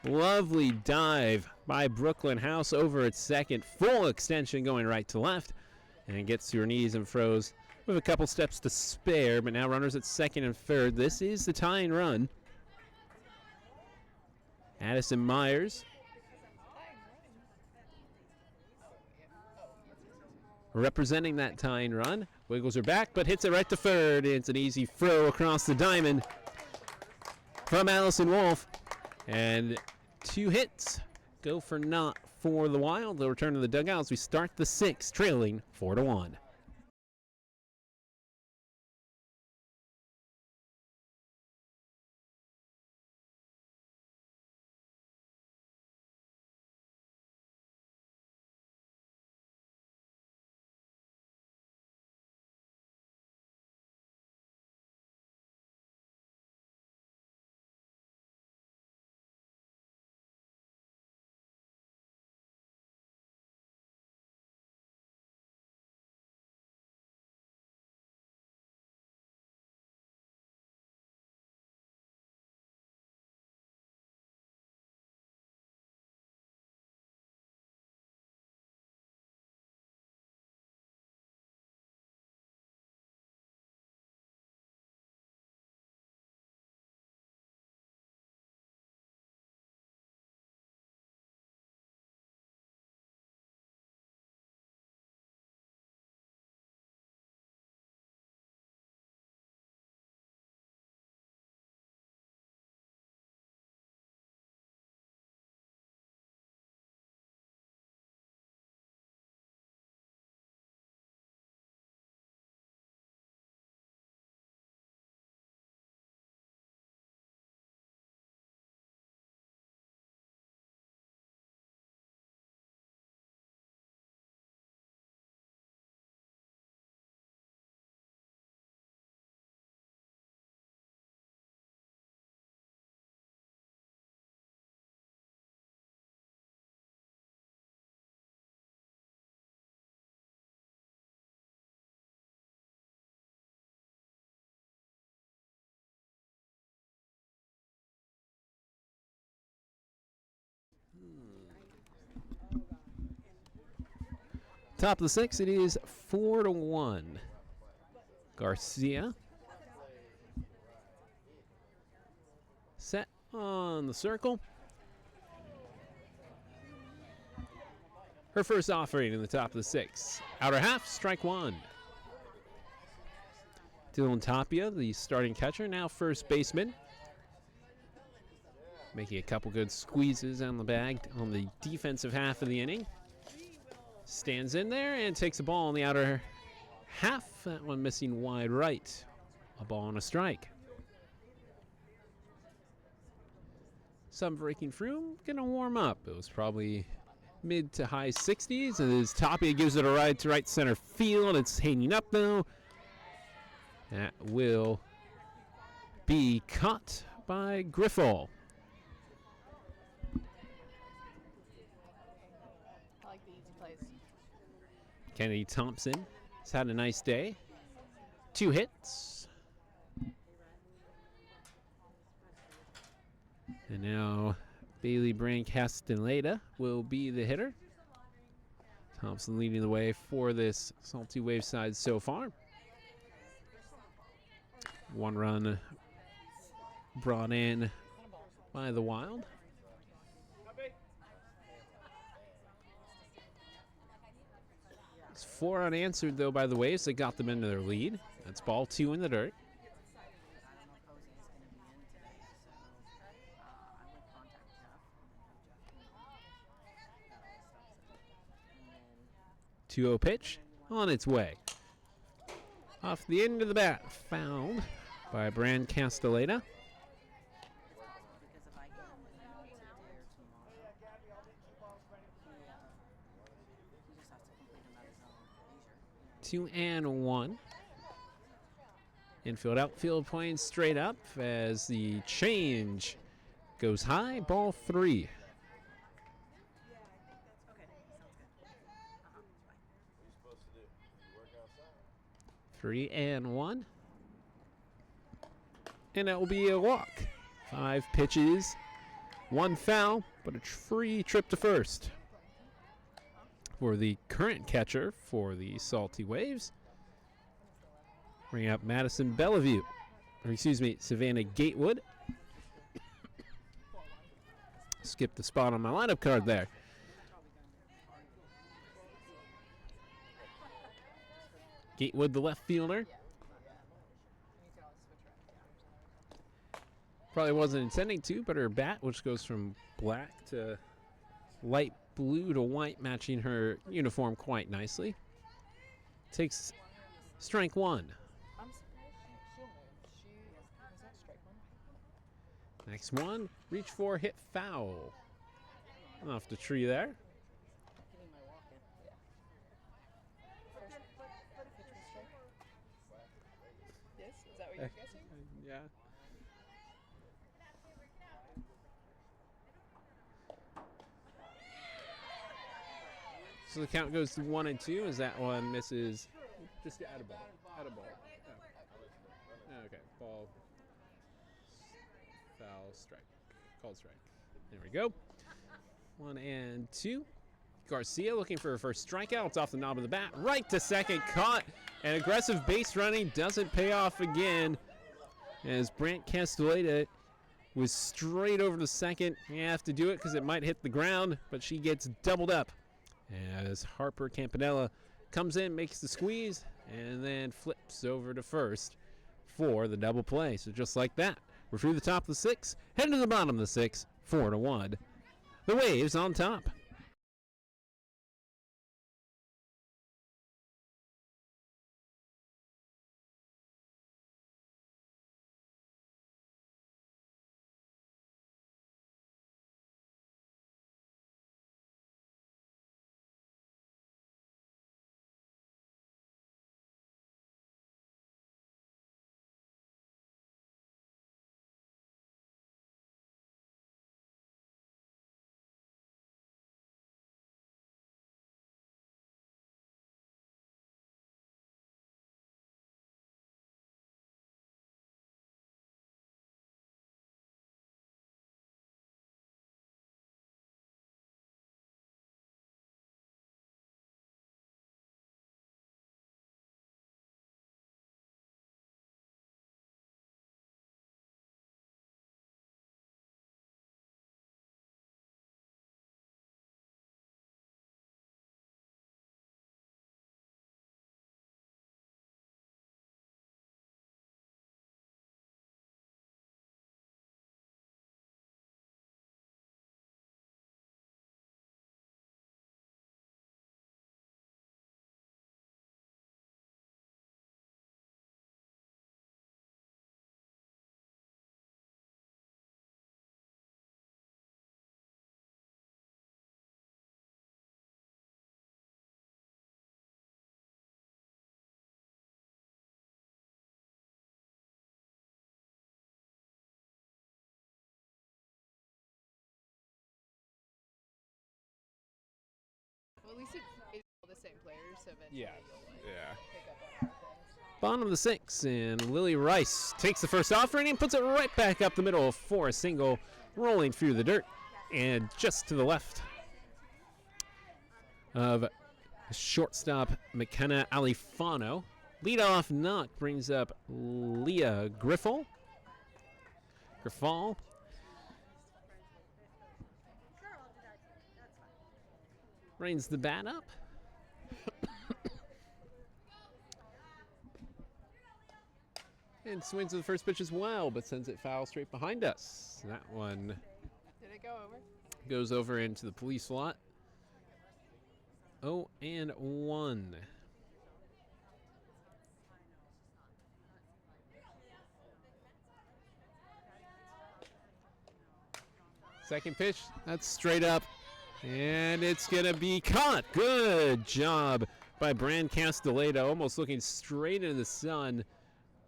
Speaker 1: Lovely dive by Brooklyn House over at second. Full extension going right to left. And it gets to her knees and froze with a couple steps to spare. But now runners at second and third. This is the tying run. Addison Myers representing that tying run. Wiggles her back, but hits it right to third. It's an easy throw across the diamond from Allison Wolf. And 2 hits go for naught for the Wild. They'll return to the dugout as we start the 6th, trailing 4-1. Top of the 6, it is 4-1. Garcia. Set on the circle. Her first offering in the top of the 6. Outer half, strike 1. Dylan Tapia, the starting catcher, now first baseman. Making a couple good squeezes on the bag on the defensive half of the inning. Stands in there and takes a ball on the outer half. That one missing wide right. A ball and a strike. Sun breaking through, gonna warm up. It was probably mid to high 60s as Tapia gives it a ride to right center field. It's hanging up though. That will be caught by Griffel.
Speaker 3: I like the easy plays.
Speaker 1: Kennedy Thompson has had a nice day. 2 hits. And now Bailey Brand-Castaneda will be the hitter. Thompson leading the way for this Salty Wave side so far. 1 run brought in by the Wild. It's 4 unanswered though by the Waves that got them into their lead. That's ball 2 in the dirt. Two-0 pitch on its way. Off the end of the bat, fouled by Brand-Castaneda. Two and one. Infield, outfield playing straight up as the change goes high. Ball 3. Three and one. And that will be a walk. 5 pitches, 1 foul, but a free trip to first for the current catcher for the Salty Waves. Bring up Madison Bellevue, or excuse me, Savannah Gatewood. Skipped the spot on my lineup card there. Gatewood, the left fielder. Probably wasn't intending to, but her bat, which goes from black to light blue to white, matching her uniform quite nicely, takes strike 1.
Speaker 3: I'm surprised she'll move. Was that strike 1?
Speaker 1: Next one, reach for, hit foul. Off the tree there.
Speaker 3: Getting my walk in. Yeah. First pitch was strike. Yes? Is that what you're guessing?
Speaker 1: Yeah. So the count goes to 1 and 2 as that one misses. Just get out of ball. Out of ball. Oh. Okay. Ball. Foul. Strike. Called strike. There we go. 1 and 2. Garcia looking for her first strikeout. It's off the knob of the bat. Right to second. Caught. And aggressive base running doesn't pay off again as Brand-Castaneda was straight over to second. You have to do it because it might hit the ground, but she gets doubled up as Harper Campanella comes in, makes the squeeze, and then flips over to first for the double play. So just like that, we're through the top of the 6, heading to the bottom of the 6, 4-1. The Waves on top.
Speaker 3: Well, at least it's all the same players, so eventually
Speaker 1: Yeah.
Speaker 3: you'll like,
Speaker 1: Yeah.
Speaker 3: pick up on other things.
Speaker 1: Bottom of the 6th, and Lily Rice takes the first offering and puts it right back up the middle for a single, rolling through the dirt and just to the left of shortstop McKenna Alifano. Leadoff knock brings up Leah Griffall. Brings the bat up. And swings to the first pitch as well, but sends it foul straight behind us. That one
Speaker 3: Did it go over?
Speaker 1: goes over into the police lot. 0-1. Second pitch, that's straight up, and it's going to be caught. Good job by Brand Castellada, almost looking straight into the sun.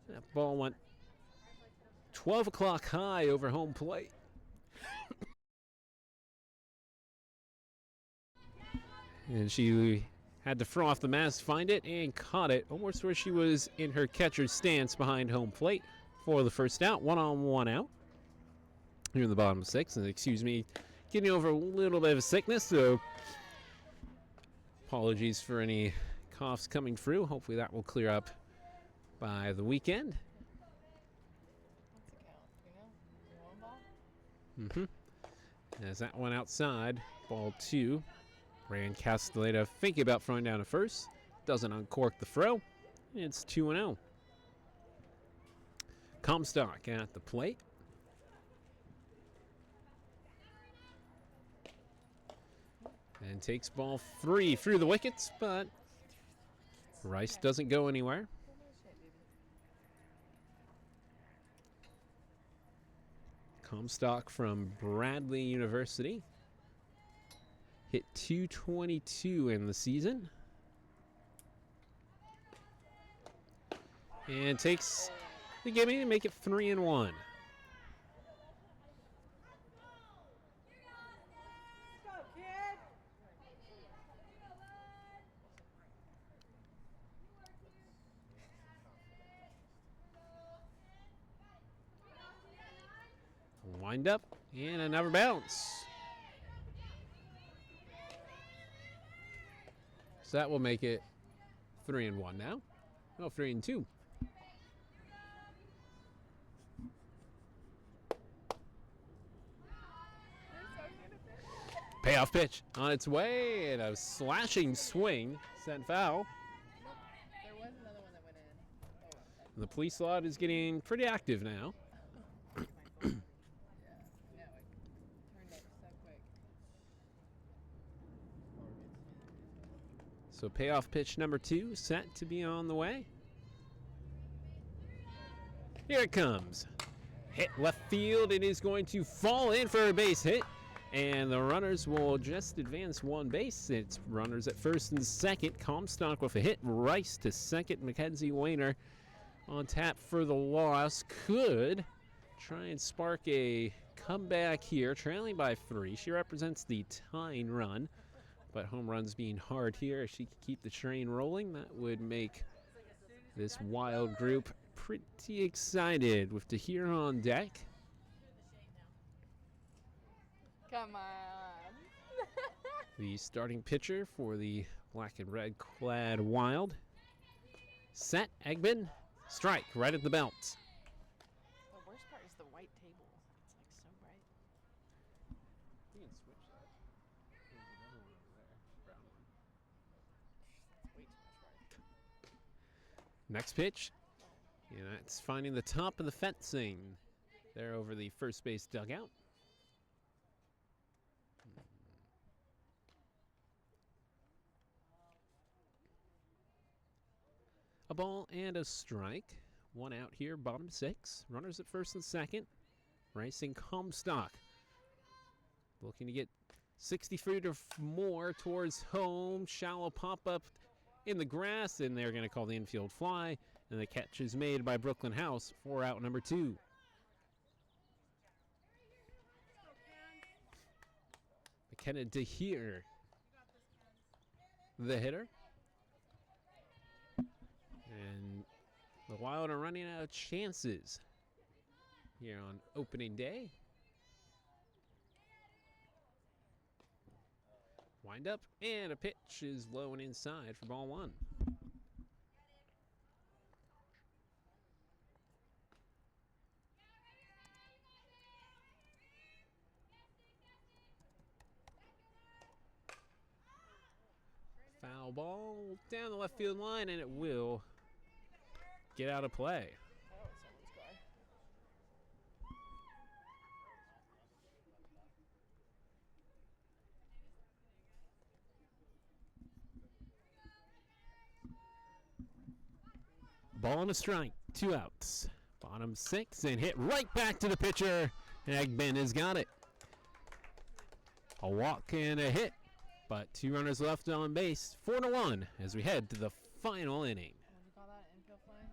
Speaker 1: That ball went 12 o'clock high over home plate. And she had to throw off the mask, find it, and caught it almost where she was in her catcher's stance behind home plate for the first out. 1-on-1 out here in the bottom of 6. And excuse me, getting over a little bit of a sickness, so apologies for any coughs coming through. Hopefully that will clear up by the weekend.
Speaker 3: What's the count? You know? 1 ball?
Speaker 1: As that one outside, ball 2. Brand Castellada thinking about throwing down a first. Doesn't uncork the throw. It's 2-0. Comstock at the plate. And takes ball 3 through the wickets, but Rice doesn't go anywhere. Comstock from Bradley University. Hit .222 in the season. And takes the gimme to make it 3-1. Wind up and another bounce. So that will make it 3-1 now. No, 3-2. Payoff pitch on its way, and a slashing swing sent foul.
Speaker 3: There was another one that went in. Oh, well.
Speaker 1: The police lot is getting pretty active now.
Speaker 3: Yeah, no, it turned up so quick.
Speaker 1: So payoff pitch number 2 set to be on the way. Here it comes. Hit left field. It is going to fall in for a base hit. And the runners will just advance 1 base. It's runners at first and second. Comstock with a hit. Rice to second. Mackenzie Weiner on tap for the loss. Could try and spark a comeback here, trailing by 3. She represents the tying run. But home runs being hard here, if she can keep the train rolling, that would make this Wild group pretty excited with Tahir on deck.
Speaker 3: Come on.
Speaker 1: The starting pitcher for the black and red clad Wild. Set, Eggman, strike right at the belt.
Speaker 3: The worst part is the white table. It's like so bright.
Speaker 1: You can switch that. There's another one over there, brown one.
Speaker 3: That's way too much bright.
Speaker 1: Next pitch, and that's finding the top of the fencing there over the first base dugout. A ball and a strike. 1 out here, bottom 6. Runners at first and second. Rice and Comstock looking to get 60 feet or more towards home. Shallow pop-up in the grass, and they're going to call the infield fly. And the catch is made by Brooklyn House for out number 2. McKenna Tahir the hitter. And the Wild are running out of chances here on opening day. Wind up, and a pitch is low and inside for ball one. Foul ball down the left field line, and it will get out of play.
Speaker 3: That was someone's guy.
Speaker 1: Ball and a strike, 2 outs. Bottom 6 and hit right back to the pitcher. Eggman has got it. A walk and a hit, but 2 runners left on base. 4-1 as we head to the final inning.
Speaker 3: What do you call that? Infield flying?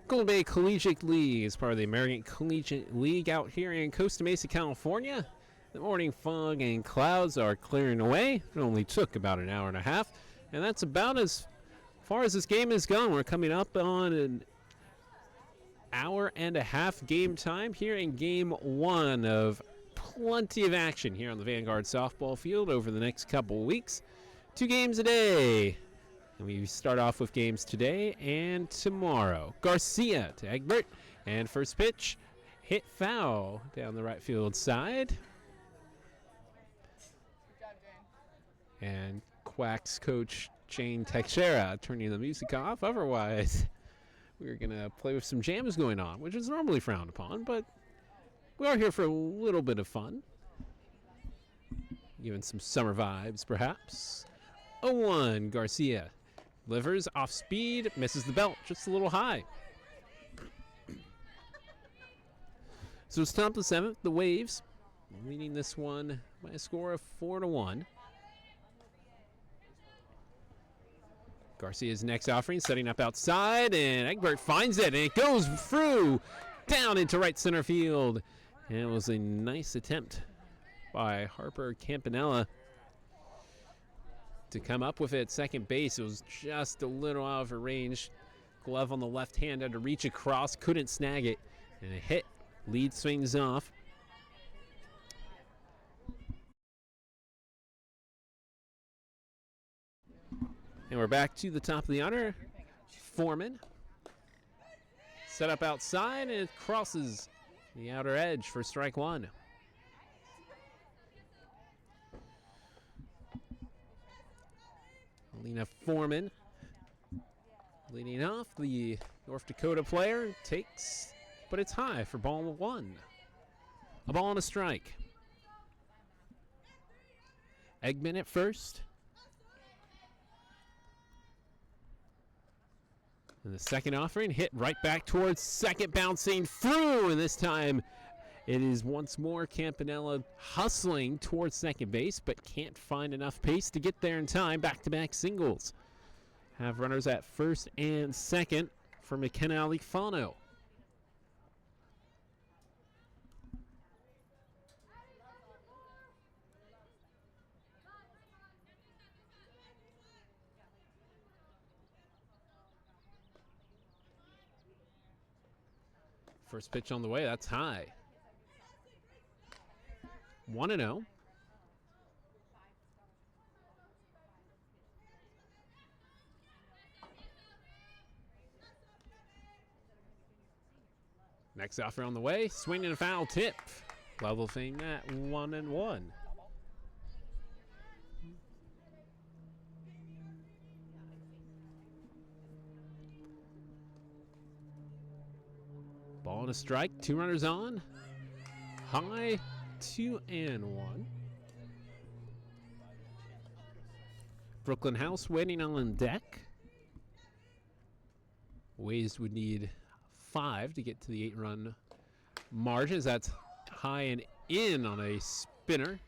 Speaker 1: Golden Bay Collegiate League is part of the American Collegiate League out here in Costa Mesa, California. The morning fog and clouds are clearing away. It only took about an hour and a half, and that's about as far as this game has gone. We're coming up on an hour and a half game time here in game 1 of plenty of action here on the Vanguard softball field over the next couple weeks. 2 games a day. And we start off with games today and tomorrow. Garcia to Egbert, and first pitch hit foul down the right field side.
Speaker 3: Good job, Jane.
Speaker 1: And Quacks coach Jane Teixeira turning the music off. Otherwise, we're going to play with some jams going on, which is normally frowned upon, but we are here for a little bit of fun. Giving some summer vibes, perhaps. 0-1, Garcia. Delivers off speed, misses the belt, just a little high. So it's top of the 7th, the Waves leading this one by a score of 4-1. Garcia's next offering, setting up outside, and Egbert finds it, and it goes through, down into right center field. And it was a nice attempt by Harper Campanella to come up with it at second base. It was just a little out of her range. Glove on the left hand, had to reach across, couldn't snag it, and a hit. Lead swings off. And we're back to the top of the order. Foreman. Set up outside, and it crosses the outer edge for strike 1. Lena Foreman leading off. The North Dakota player takes, but it's high for ball 1. A ball and a strike. Eggman at first. And the second offering hit right back towards second, bouncing through. And this time it is once more Campanella hustling towards second base, but can't find enough pace to get there in time. Back-to-back singles. Have runners at first and second for McKenna Alifano. First pitch on the way, that's high. 1-0. Next offer on the way, swing and a foul tip. Level thing at 1-1. Ball and a strike, 2 runners on. High, 2-1. Brooklyn House waiting on deck. Ways would need 5 to get to the 8-run margins. That's high and in on a spinner.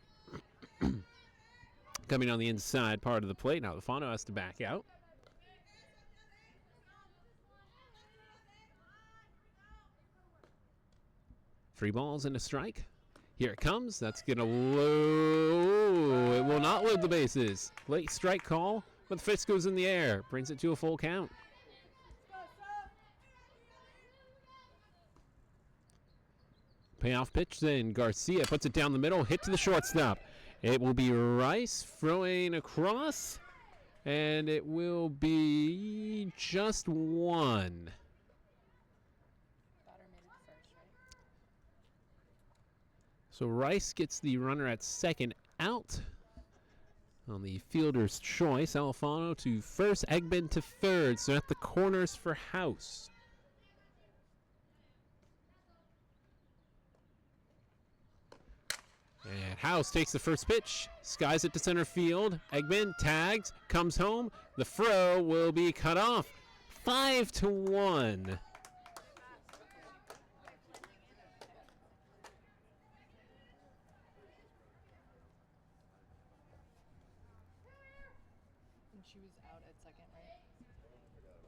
Speaker 1: Coming on the inside part of the plate. Now Alifano has to back out. Three balls and a strike. Here it comes. That's going to low. It will not load the bases. Late strike call, but the fist goes in the air. Brings it to a full count. Payoff pitch then. Garcia puts it down the middle. Hit to the shortstop. It will be Rice throwing across. And it will be just one. So Rice gets the runner at second out on the fielder's choice. Alifano to first, Eggman to third. So at the corners for House. And House takes the first pitch, skies it to center field. Eggman tags, comes home. The throw will be cut off. 5-1.
Speaker 3: She was out at second, right?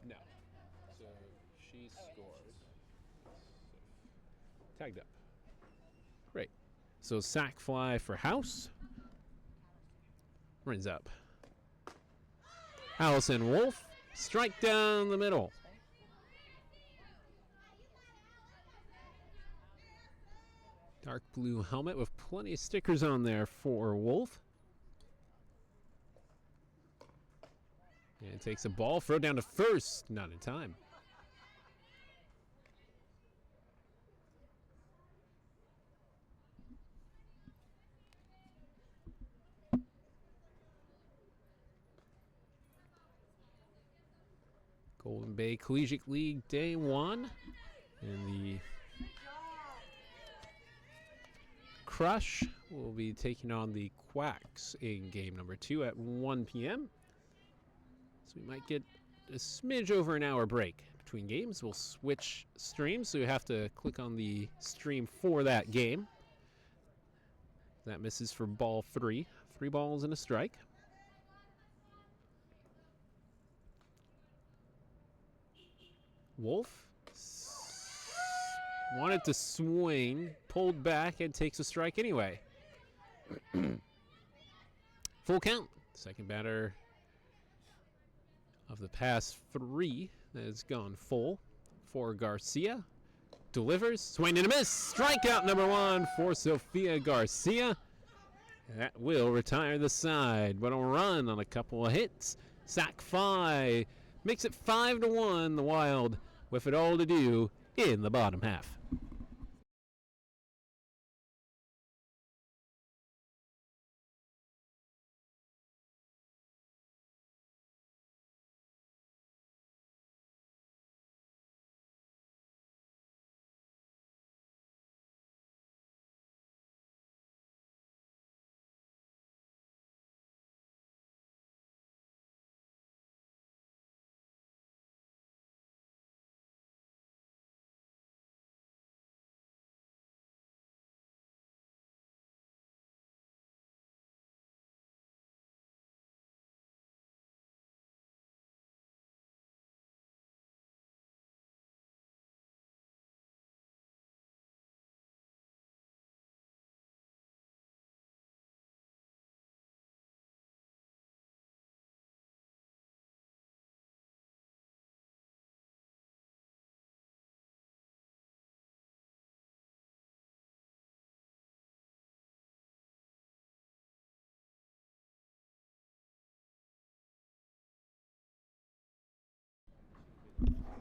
Speaker 1: No. So she scores. Tagged up. Great. So sac fly for House. Runs up. Allison Wolf. Strike down the middle. Dark blue helmet with plenty of stickers on there for Wolf. And takes a ball, throw down to first, not in time. Golden Bay Collegiate League Day 1. And the Crush will be taking on the Quacks in game number 2 at 1 p.m. So we might get a smidge over an hour break between games. We'll switch streams, so you have to click on the stream for that game. That misses for ball 3. 3 balls and a strike. Wolf wanted to swing, pulled back, and takes a strike anyway. Full count. Second batter of the past 3 that has gone full for Garcia. Delivers, swing and a miss. Strikeout number 1 for Sofia Garcia. That will retire the side, but a run on a couple of hits. Sac fly makes it 5-1. The Wild with it all to do in the bottom half.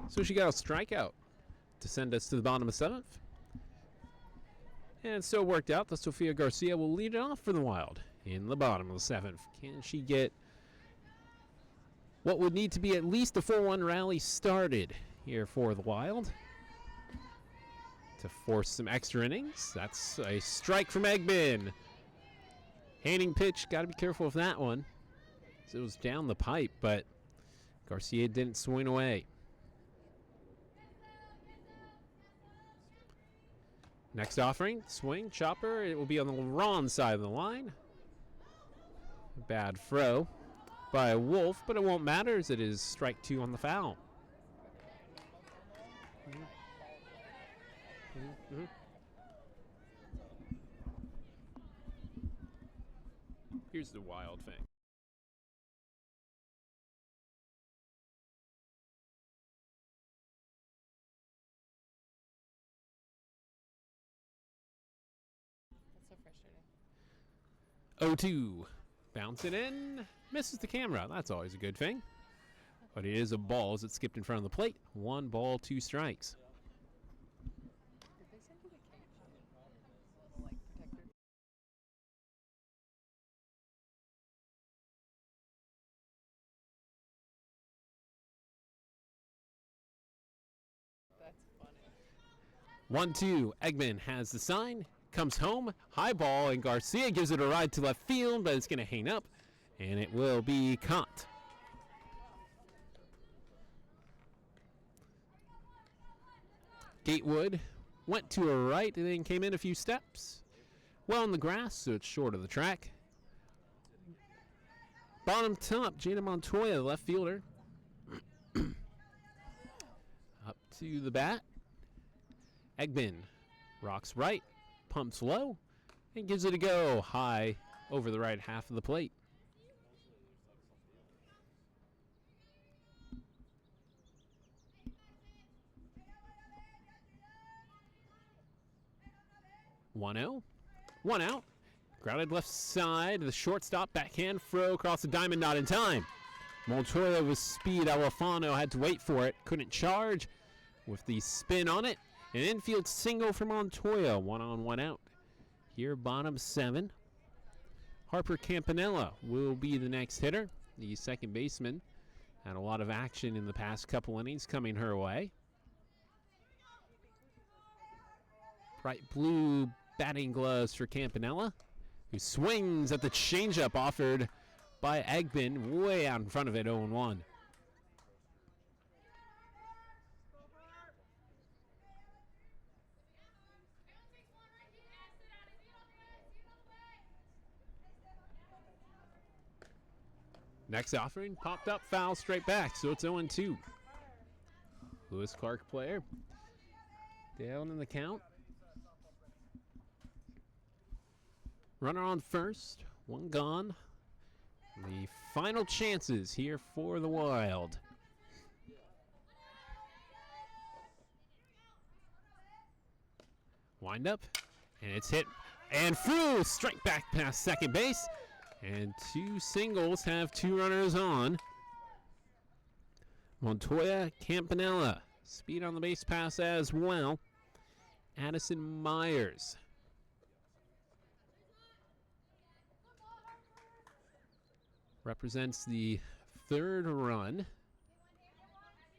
Speaker 1: So she got a strikeout to send us to the bottom of 7th. And so it worked out that Sofia Garcia will lead it off for the Wild in the bottom of the 7th. Can she get what would need to be at least a 4-1 rally started here for the Wild to force some extra innings? That's a strike from Eggman. Handing pitch, got to be careful of that one. It was down the pipe, but Garcia didn't swing away. Next offering, swing, chopper. It will be on the wrong side of the line. Bad throw by Wolf, but it won't matter as it is strike 2 on the foul. Here's the Wild thing.
Speaker 3: That's so frustrating.
Speaker 1: 0-2. Bounce it in. Misses the camera. That's always a good thing. But it is a ball as it skipped in front of the plate. 1 ball, 2 strikes.
Speaker 3: Did they send you the cage? The like protector? That's funny.
Speaker 1: 1-2. Eggman has the sign. Comes home. High ball, and Garcia gives it a ride to left field, but it's going to hang up, and it will be caught. Gatewood went to a right and then came in a few steps. Well in the grass, so it's short of the track. Bottom top, Jada Montoya, the left fielder. Up to the bat. Eggman rocks right, pumps low, and gives it a go high over the right half of the plate. One out. Grounded left side. The shortstop backhand throw across the diamond, not in time. Montoya with speed. Alfano had to wait for it. Couldn't charge with the spin on it. An infield single for Montoya. 1 on, 1 out. Here, bottom 7. Harper Campanella will be the next hitter. The second baseman had a lot of action in the past couple innings coming her way. Bright blue batting gloves for Campanella, who swings at the changeup offered by Eggman, way out in front of it, 0-1. Next offering, popped up, foul, straight back, so it's 0-2. Lewis Clark player down in the count. Runner on first, 1 gone. The final chances here for the Wild. Wind up, and it's hit, and through, strike back past second base, and 2 singles have 2 runners on. Montoya, Campanella, speed on the base pass as well. Addison Myers. Represents the 3rd run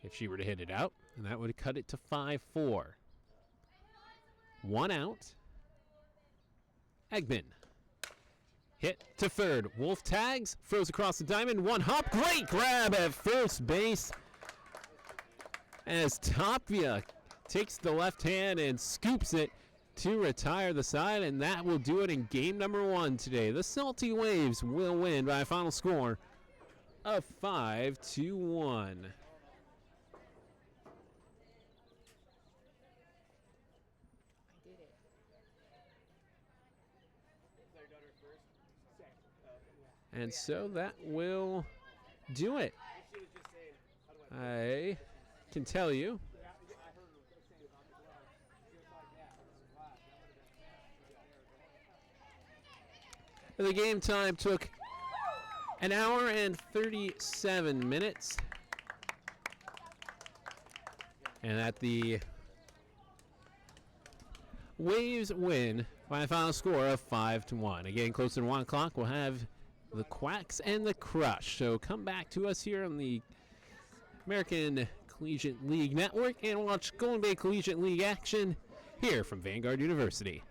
Speaker 1: if she were to hit it out, and that would cut it to 5-4. 1 out. Eggman. Hit to 3rd. Wolf tags, throws across the diamond, 1 hop. Great grab at first base as Tapia takes the left hand and scoops it to retire the side, and that will do it in game number 1 today. The Salty Waves will win by a final score of 5-1. And so that will do it. I can tell you the game time took 1 hour and 37 minutes. And at the Waves win by a final score of 5-1. Again, closer to 1 o'clock, we'll have the Quacks and the Crush. So come back to us here on the American Collegiate League Network and watch Golden Bay Collegiate League action here from Vanguard University.